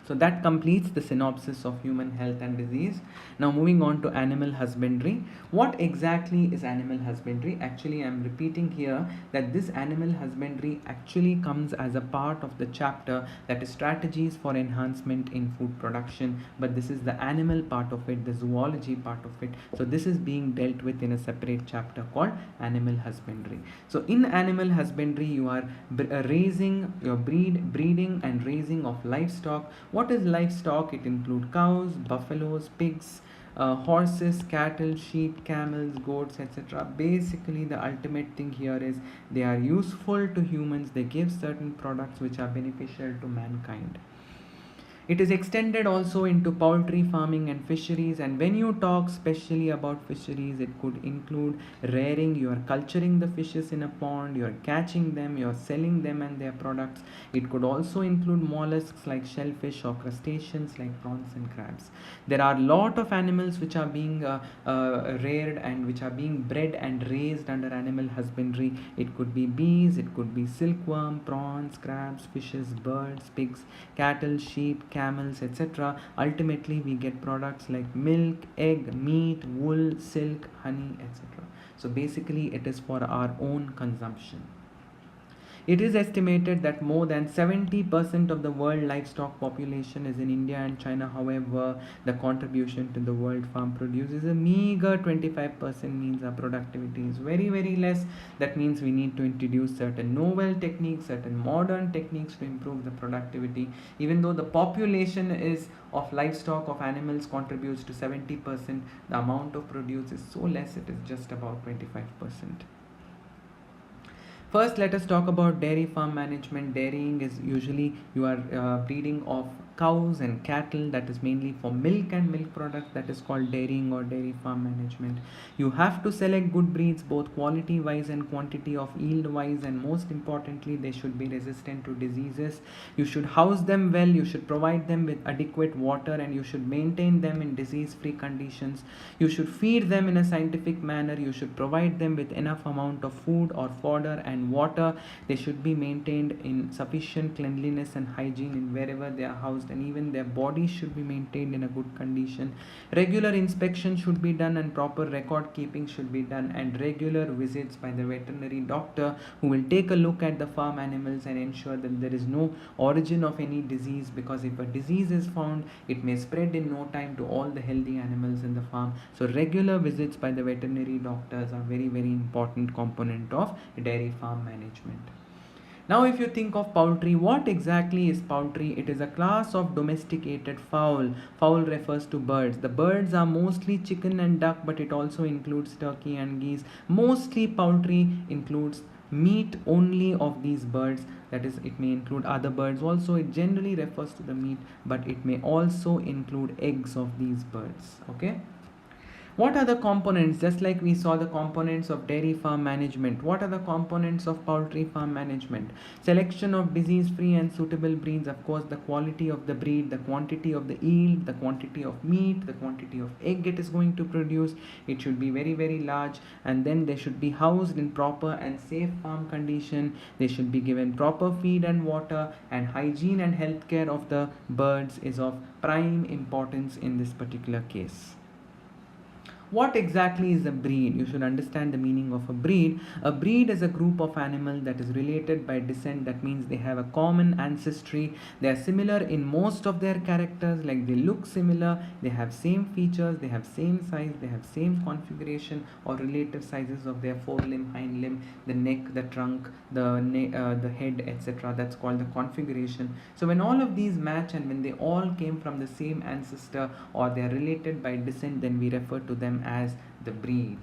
So that completes the synopsis of human health and disease. Now moving on to animal husbandry. What exactly is animal husbandry? Actually, I am repeating here that this animal husbandry actually comes as a part of the chapter that is strategies for enhancement in food production, but this is the animal part of it, the zoology part of it. So this is being dealt with in a separate chapter called animal husbandry. So in animal husbandry, you are raising your breeding and raising of livestock. What is livestock? It includes cows, buffaloes, pigs, horses, cattle, sheep, camels, goats, etc. Basically, the ultimate thing here is they are useful to humans. They give certain products which are beneficial to mankind. It is extended also into poultry farming and fisheries, and when you talk specially about fisheries, it could include rearing. You are culturing the fishes in a pond, you are catching them, you are selling them and their products. It could also include mollusks like shellfish or crustaceans like prawns and crabs. There are a lot of animals which are being reared and which are being bred and raised under animal husbandry. It could be bees, it could be silkworm, prawns, crabs, fishes, birds, pigs, cattle, sheep, camels, etc. Ultimately, we get products like milk, egg, meat, wool, silk, honey, etc. So basically, it is for our own consumption. It is estimated that more than 70% of the world livestock population is in India and China. However, the contribution to the world farm produce is a meager 25%, means our productivity is very, very less. That means we need to introduce certain novel techniques, certain modern techniques to improve the productivity. Even though the population is of livestock, of animals, contributes to 70%, the amount of produce is so less, it is just about 25%. First, let us talk about dairy farm management. Dairying is usually you are breeding of cows and cattle, that is mainly for milk and milk products, that is called dairying or dairy farm management. You have to select good breeds, both quality wise and quantity of yield wise, and most importantly they should be resistant to diseases. You should house them well, you should provide them with adequate water, and you should maintain them in disease free conditions. You should feed them in a scientific manner, you should provide them with enough amount of food or fodder and water. They should be maintained in sufficient cleanliness and hygiene in wherever they are housed, and even their bodies should be maintained in a good condition. Regular inspection should be done and proper record keeping should be done, and regular visits by the veterinary doctor who will take a look at the farm animals and ensure that there is no origin of any disease, because if a disease is found it may spread in no time to all the healthy animals in the farm. So regular visits by the veterinary doctors are very, very important component of dairy farm management. Now, if you think of poultry, what exactly is poultry? It is a class of domesticated fowl. Fowl refers to birds. The birds are mostly chicken and duck, but it also includes turkey and geese. Mostly poultry includes meat only of these birds, that is, it may include other birds also. It generally refers to the meat, but it may also include eggs of these birds. Okay. What are the components? Just like we saw the components of dairy farm management, what are the components of poultry farm management? Selection of disease free and suitable breeds, of course, the quality of the breed, the quantity of the yield, the quantity of meat, the quantity of egg it is going to produce. It should be very, very large, and then they should be housed in proper and safe farm condition. They should be given proper feed and water, and hygiene and health care of the birds is of prime importance in this particular case. What exactly is a breed? You should understand the meaning of a breed. A breed is a group of animals that is related by descent. That means they have a common ancestry. They are similar in most of their characters, like they look similar, they have same features, they have same size, they have same configuration or relative sizes of their forelimb, hind limb, the neck, the trunk, the head, etc. That's called the configuration. So when all of these match and when they all came from the same ancestor or they are related by descent, then we refer to them as the breed.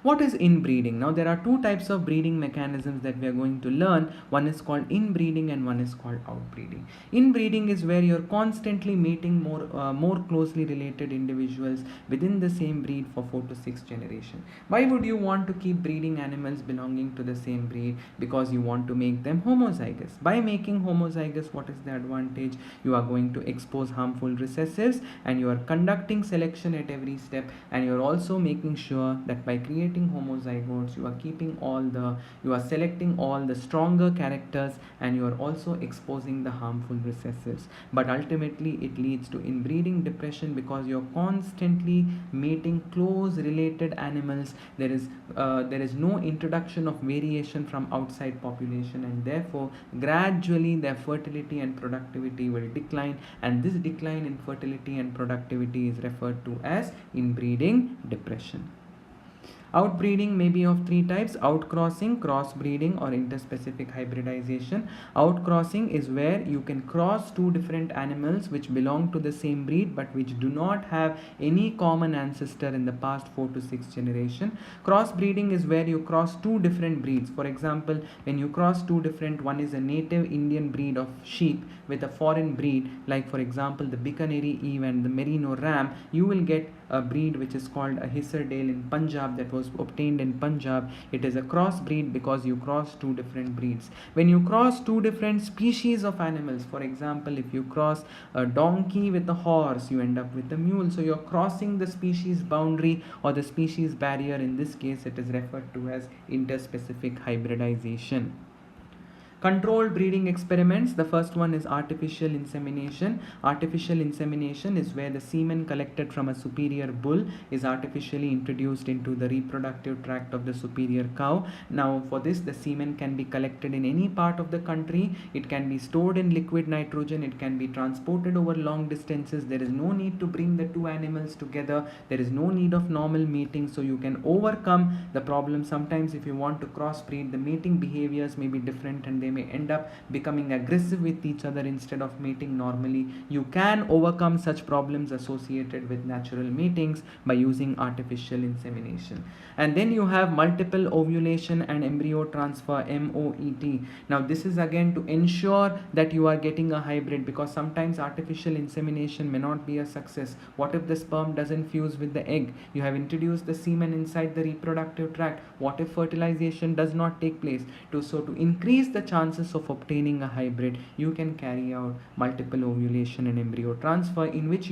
What is inbreeding? Now there are two types of breeding mechanisms that we are going to learn. One is called inbreeding and one is called outbreeding. Inbreeding is where you're constantly mating more closely related individuals within the same breed for 4 to 6 generations. Why would you want to keep breeding animals belonging to the same breed? Because you want to make them homozygous. By making homozygous, what is the advantage? You are going to expose harmful recessives, and you are conducting selection at every step, and you are also making sure that by creating homozygotes you are selecting all the stronger characters, and you are also exposing the harmful recessives. But ultimately it leads to inbreeding depression, because you're constantly mating close related animals. There is no introduction of variation from outside population, and therefore gradually their fertility and productivity will decline, and this decline in fertility and productivity is referred to as inbreeding depression. Outbreeding may be of three types: outcrossing, crossbreeding, or interspecific hybridization. Outcrossing is where you can cross two different animals which belong to the same breed but which do not have any common ancestor in the past 4 to 6 generations. Crossbreeding is where you cross two different breeds. For example, when you cross two different, one is a native Indian breed of sheep with a foreign breed, like for example the Bikaneri Eve and the Merino Ram, you will get a breed which is called a Hisardale in Punjab, that was obtained in Punjab. It is a cross breed because you cross two different breeds. When you cross two different species of animals, for example, if you cross a donkey with a horse, you end up with a mule. So you're crossing the species boundary or the species barrier. In this case, it is referred to as interspecific hybridization. Controlled breeding experiments. The first one is artificial insemination. Artificial insemination is where the semen collected from a superior bull is artificially introduced into the reproductive tract of the superior cow. Now for this, the semen can be collected in any part of the country. It can be stored in liquid nitrogen. It can be transported over long distances. There is no need to bring the two animals together. There is no need of normal mating, so you can overcome the problem. Sometimes if you want to crossbreed, the mating behaviors may be different and they may end up becoming aggressive with each other instead of mating normally. You can overcome such problems associated with natural matings by using artificial insemination. And then you have multiple ovulation and embryo transfer, MOET. Now this is again to ensure that you are getting a hybrid, because sometimes artificial insemination may not be a success. What if the sperm doesn't fuse with the egg? You have introduced the semen inside the reproductive tract. What if fertilization does not take place? So to increase the chances of obtaining a hybrid, you can carry out multiple ovulation and embryo transfer, in which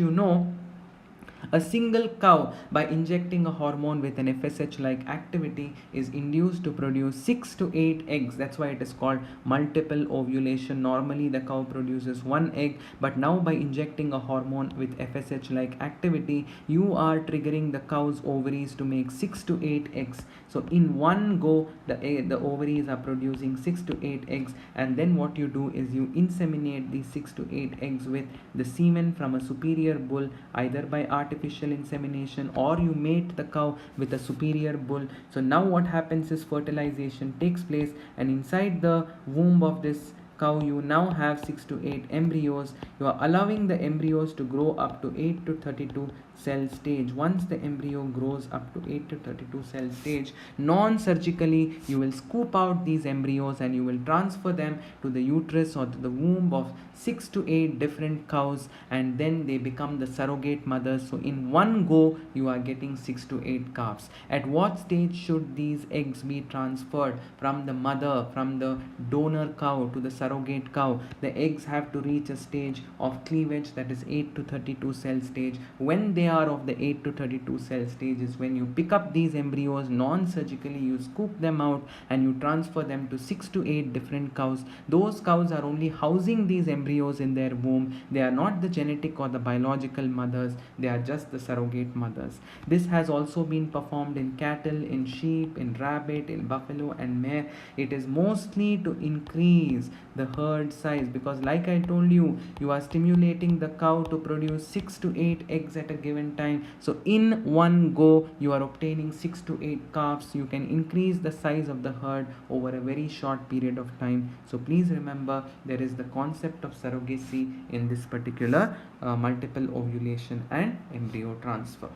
a single cow, by injecting a hormone with an FSH-like activity, is induced to produce 6 to 8 eggs. That's why it is called multiple ovulation. Normally the cow produces one egg, but now by injecting a hormone with FSH-like activity, you are triggering the cow's ovaries to make 6 to 8 eggs. So in one go, the ovaries are producing 6 to 8 eggs, and then what you do is you inseminate these 6 to 8 eggs with the semen from a superior bull, either by artificial insemination, or you mate the cow with a superior bull. So now what happens is fertilization takes place, and inside the womb of this cow you now have 6 to 8 embryos. You are allowing the embryos to grow up to 8 to 32 cell stage. Once the embryo grows up to 8 to 32 cell stage, non-surgically you will scoop out these embryos and you will transfer them to the uterus or to the womb of 6 to 8 different cows, and then they become the surrogate mothers. So in one go you are getting 6 to 8 calves. At what stage should these eggs be transferred from the mother, from the donor cow to the surrogate cow? The eggs have to reach a stage of cleavage, that is 8 to 32 cell stage. When they are of the 8 to 32 cell stage is when you pick up these embryos non-surgically, you scoop them out and you transfer them to 6 to 8 different cows. Those cows are only housing these embryos in their womb. They are not the genetic or the biological mothers, they are just the surrogate mothers. This has also been performed in cattle, in sheep, in rabbit, in buffalo and mare. It is mostly to increase the herd size, because like I told you, you are stimulating the cow to produce 6 to 8 eggs at a given time. So in one go you are obtaining 6 to 8 calves. You can increase the size of the herd over a very short period of time. So please remember, there is the concept of surrogacy in this particular multiple ovulation and embryo transfer.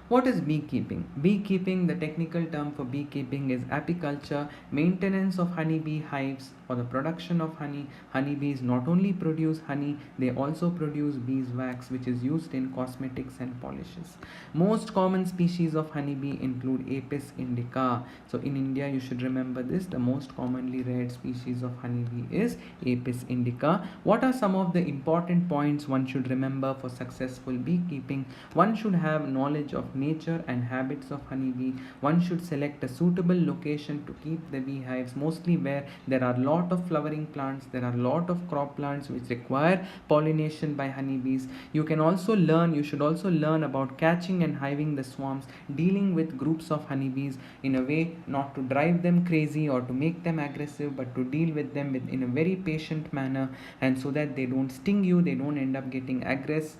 What is beekeeping? Beekeeping, the technical term for beekeeping is apiculture, maintenance of honeybee hives or the production of honey. Honeybees not only produce honey, they also produce beeswax, which is used in cosmetics and polishes. Most common species of honeybee include Apis indica. So in India, you should remember this. The most commonly reared species of honeybee is Apis indica. What are some of the important points one should remember for successful beekeeping? One should have knowledge of nature and habits of honeybee. One should select a suitable location to keep the beehives, mostly where there are lot of flowering plants, there are lot of crop plants which require pollination by honeybees. You should also learn about catching and hiving the swarms, dealing with groups of honeybees in a way not to drive them crazy or to make them aggressive, but to deal with them in a very patient manner, and so that they don't sting you, they don't end up getting aggressive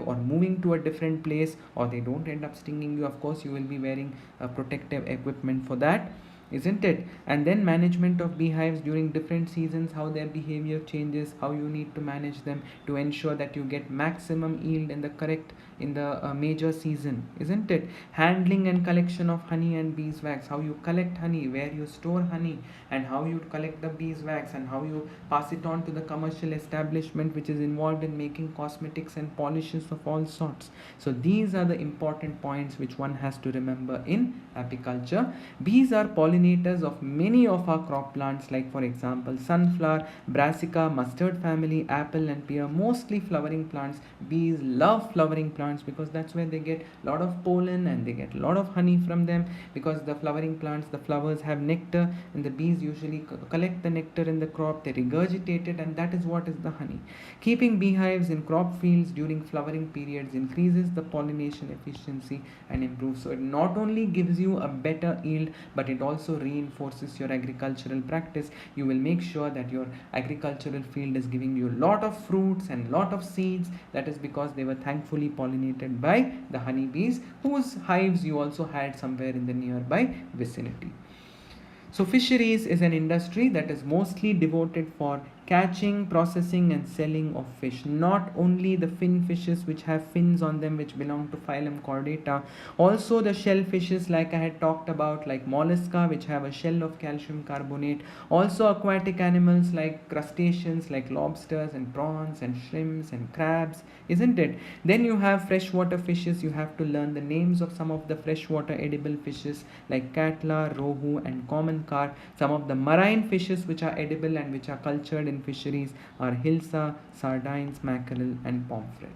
or moving to a different place, or they don't end up stinging you. Of course you will be wearing protective equipment for that, isn't it? And then management of beehives during different seasons, how their behavior changes, how you need to manage them to ensure that you get maximum yield in the major season, isn't it? Handling and collection of honey and beeswax, how you collect honey, where you store honey, and how you collect the beeswax, and how you pass it on to the commercial establishment which is involved in making cosmetics and polishes of all sorts. So these are the important points which one has to remember in apiculture. Bees are pollinators of many of our crop plants, like for example sunflower, brassica, mustard family, apple and pear, mostly flowering plants. Bees love flowering plants plants, because that's where they get a lot of pollen and they get a lot of honey from them, because the flowering plants, the flowers have nectar, and the bees usually collect the nectar in the crop, they regurgitate it, and that is what is the honey. Keeping beehives in crop fields during flowering periods increases the pollination efficiency and improves. So it not only gives you a better yield, but it also reinforces your agricultural practice. You will make sure that your agricultural field is giving you a lot of fruits and lot of seeds. That is because they were thankfully pollinated by the honeybees, whose hives you also had somewhere in the nearby vicinity. So fisheries is an industry that is mostly devoted for catching, processing and selling of fish. Not only the fin fishes which have fins on them, which belong to phylum Chordata, also the shell fishes like I had talked about, like mollusca, which have a shell of calcium carbonate. Also aquatic animals like crustaceans like lobsters and prawns and shrimps and crabs, isn't it? Then you have freshwater fishes. You have to learn the names of some of the freshwater edible fishes like catla, rohu and common carp. Some of the marine fishes which are edible and which are cultured in fisheries are hilsa, sardines, mackerel and pomfret.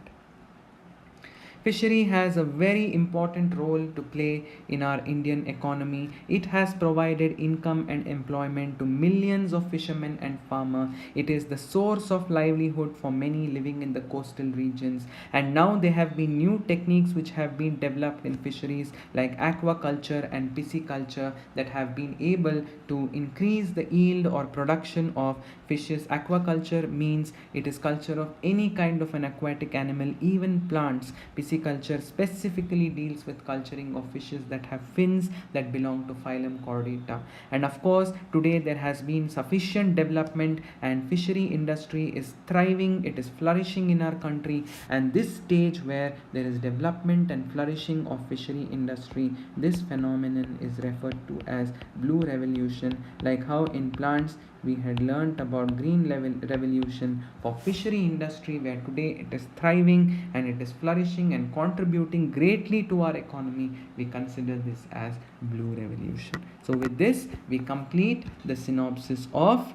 Fishery has a very important role to play in our Indian economy. It has provided income and employment to millions of fishermen and farmers. It is the source of livelihood for many living in the coastal regions. And now there have been new techniques which have been developed in fisheries like aquaculture and pisciculture that have been able to increase the yield or production of fishes. Aquaculture means it is culture of any kind of an aquatic animal, even plants. Pisciculture specifically deals with culturing of fishes that have fins that belong to phylum Chordata. And of course, today there has been sufficient development and fishery industry is thriving, it is flourishing in our country. And this stage where there is development and flourishing of fishery industry, this phenomenon is referred to as blue revolution. Like how in plants we had learnt about green revolution, for fishery industry where today it is thriving and it is flourishing and contributing greatly to our economy, we consider this as blue revolution. So with this we complete the synopsis of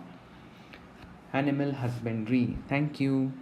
animal husbandry. Thank you.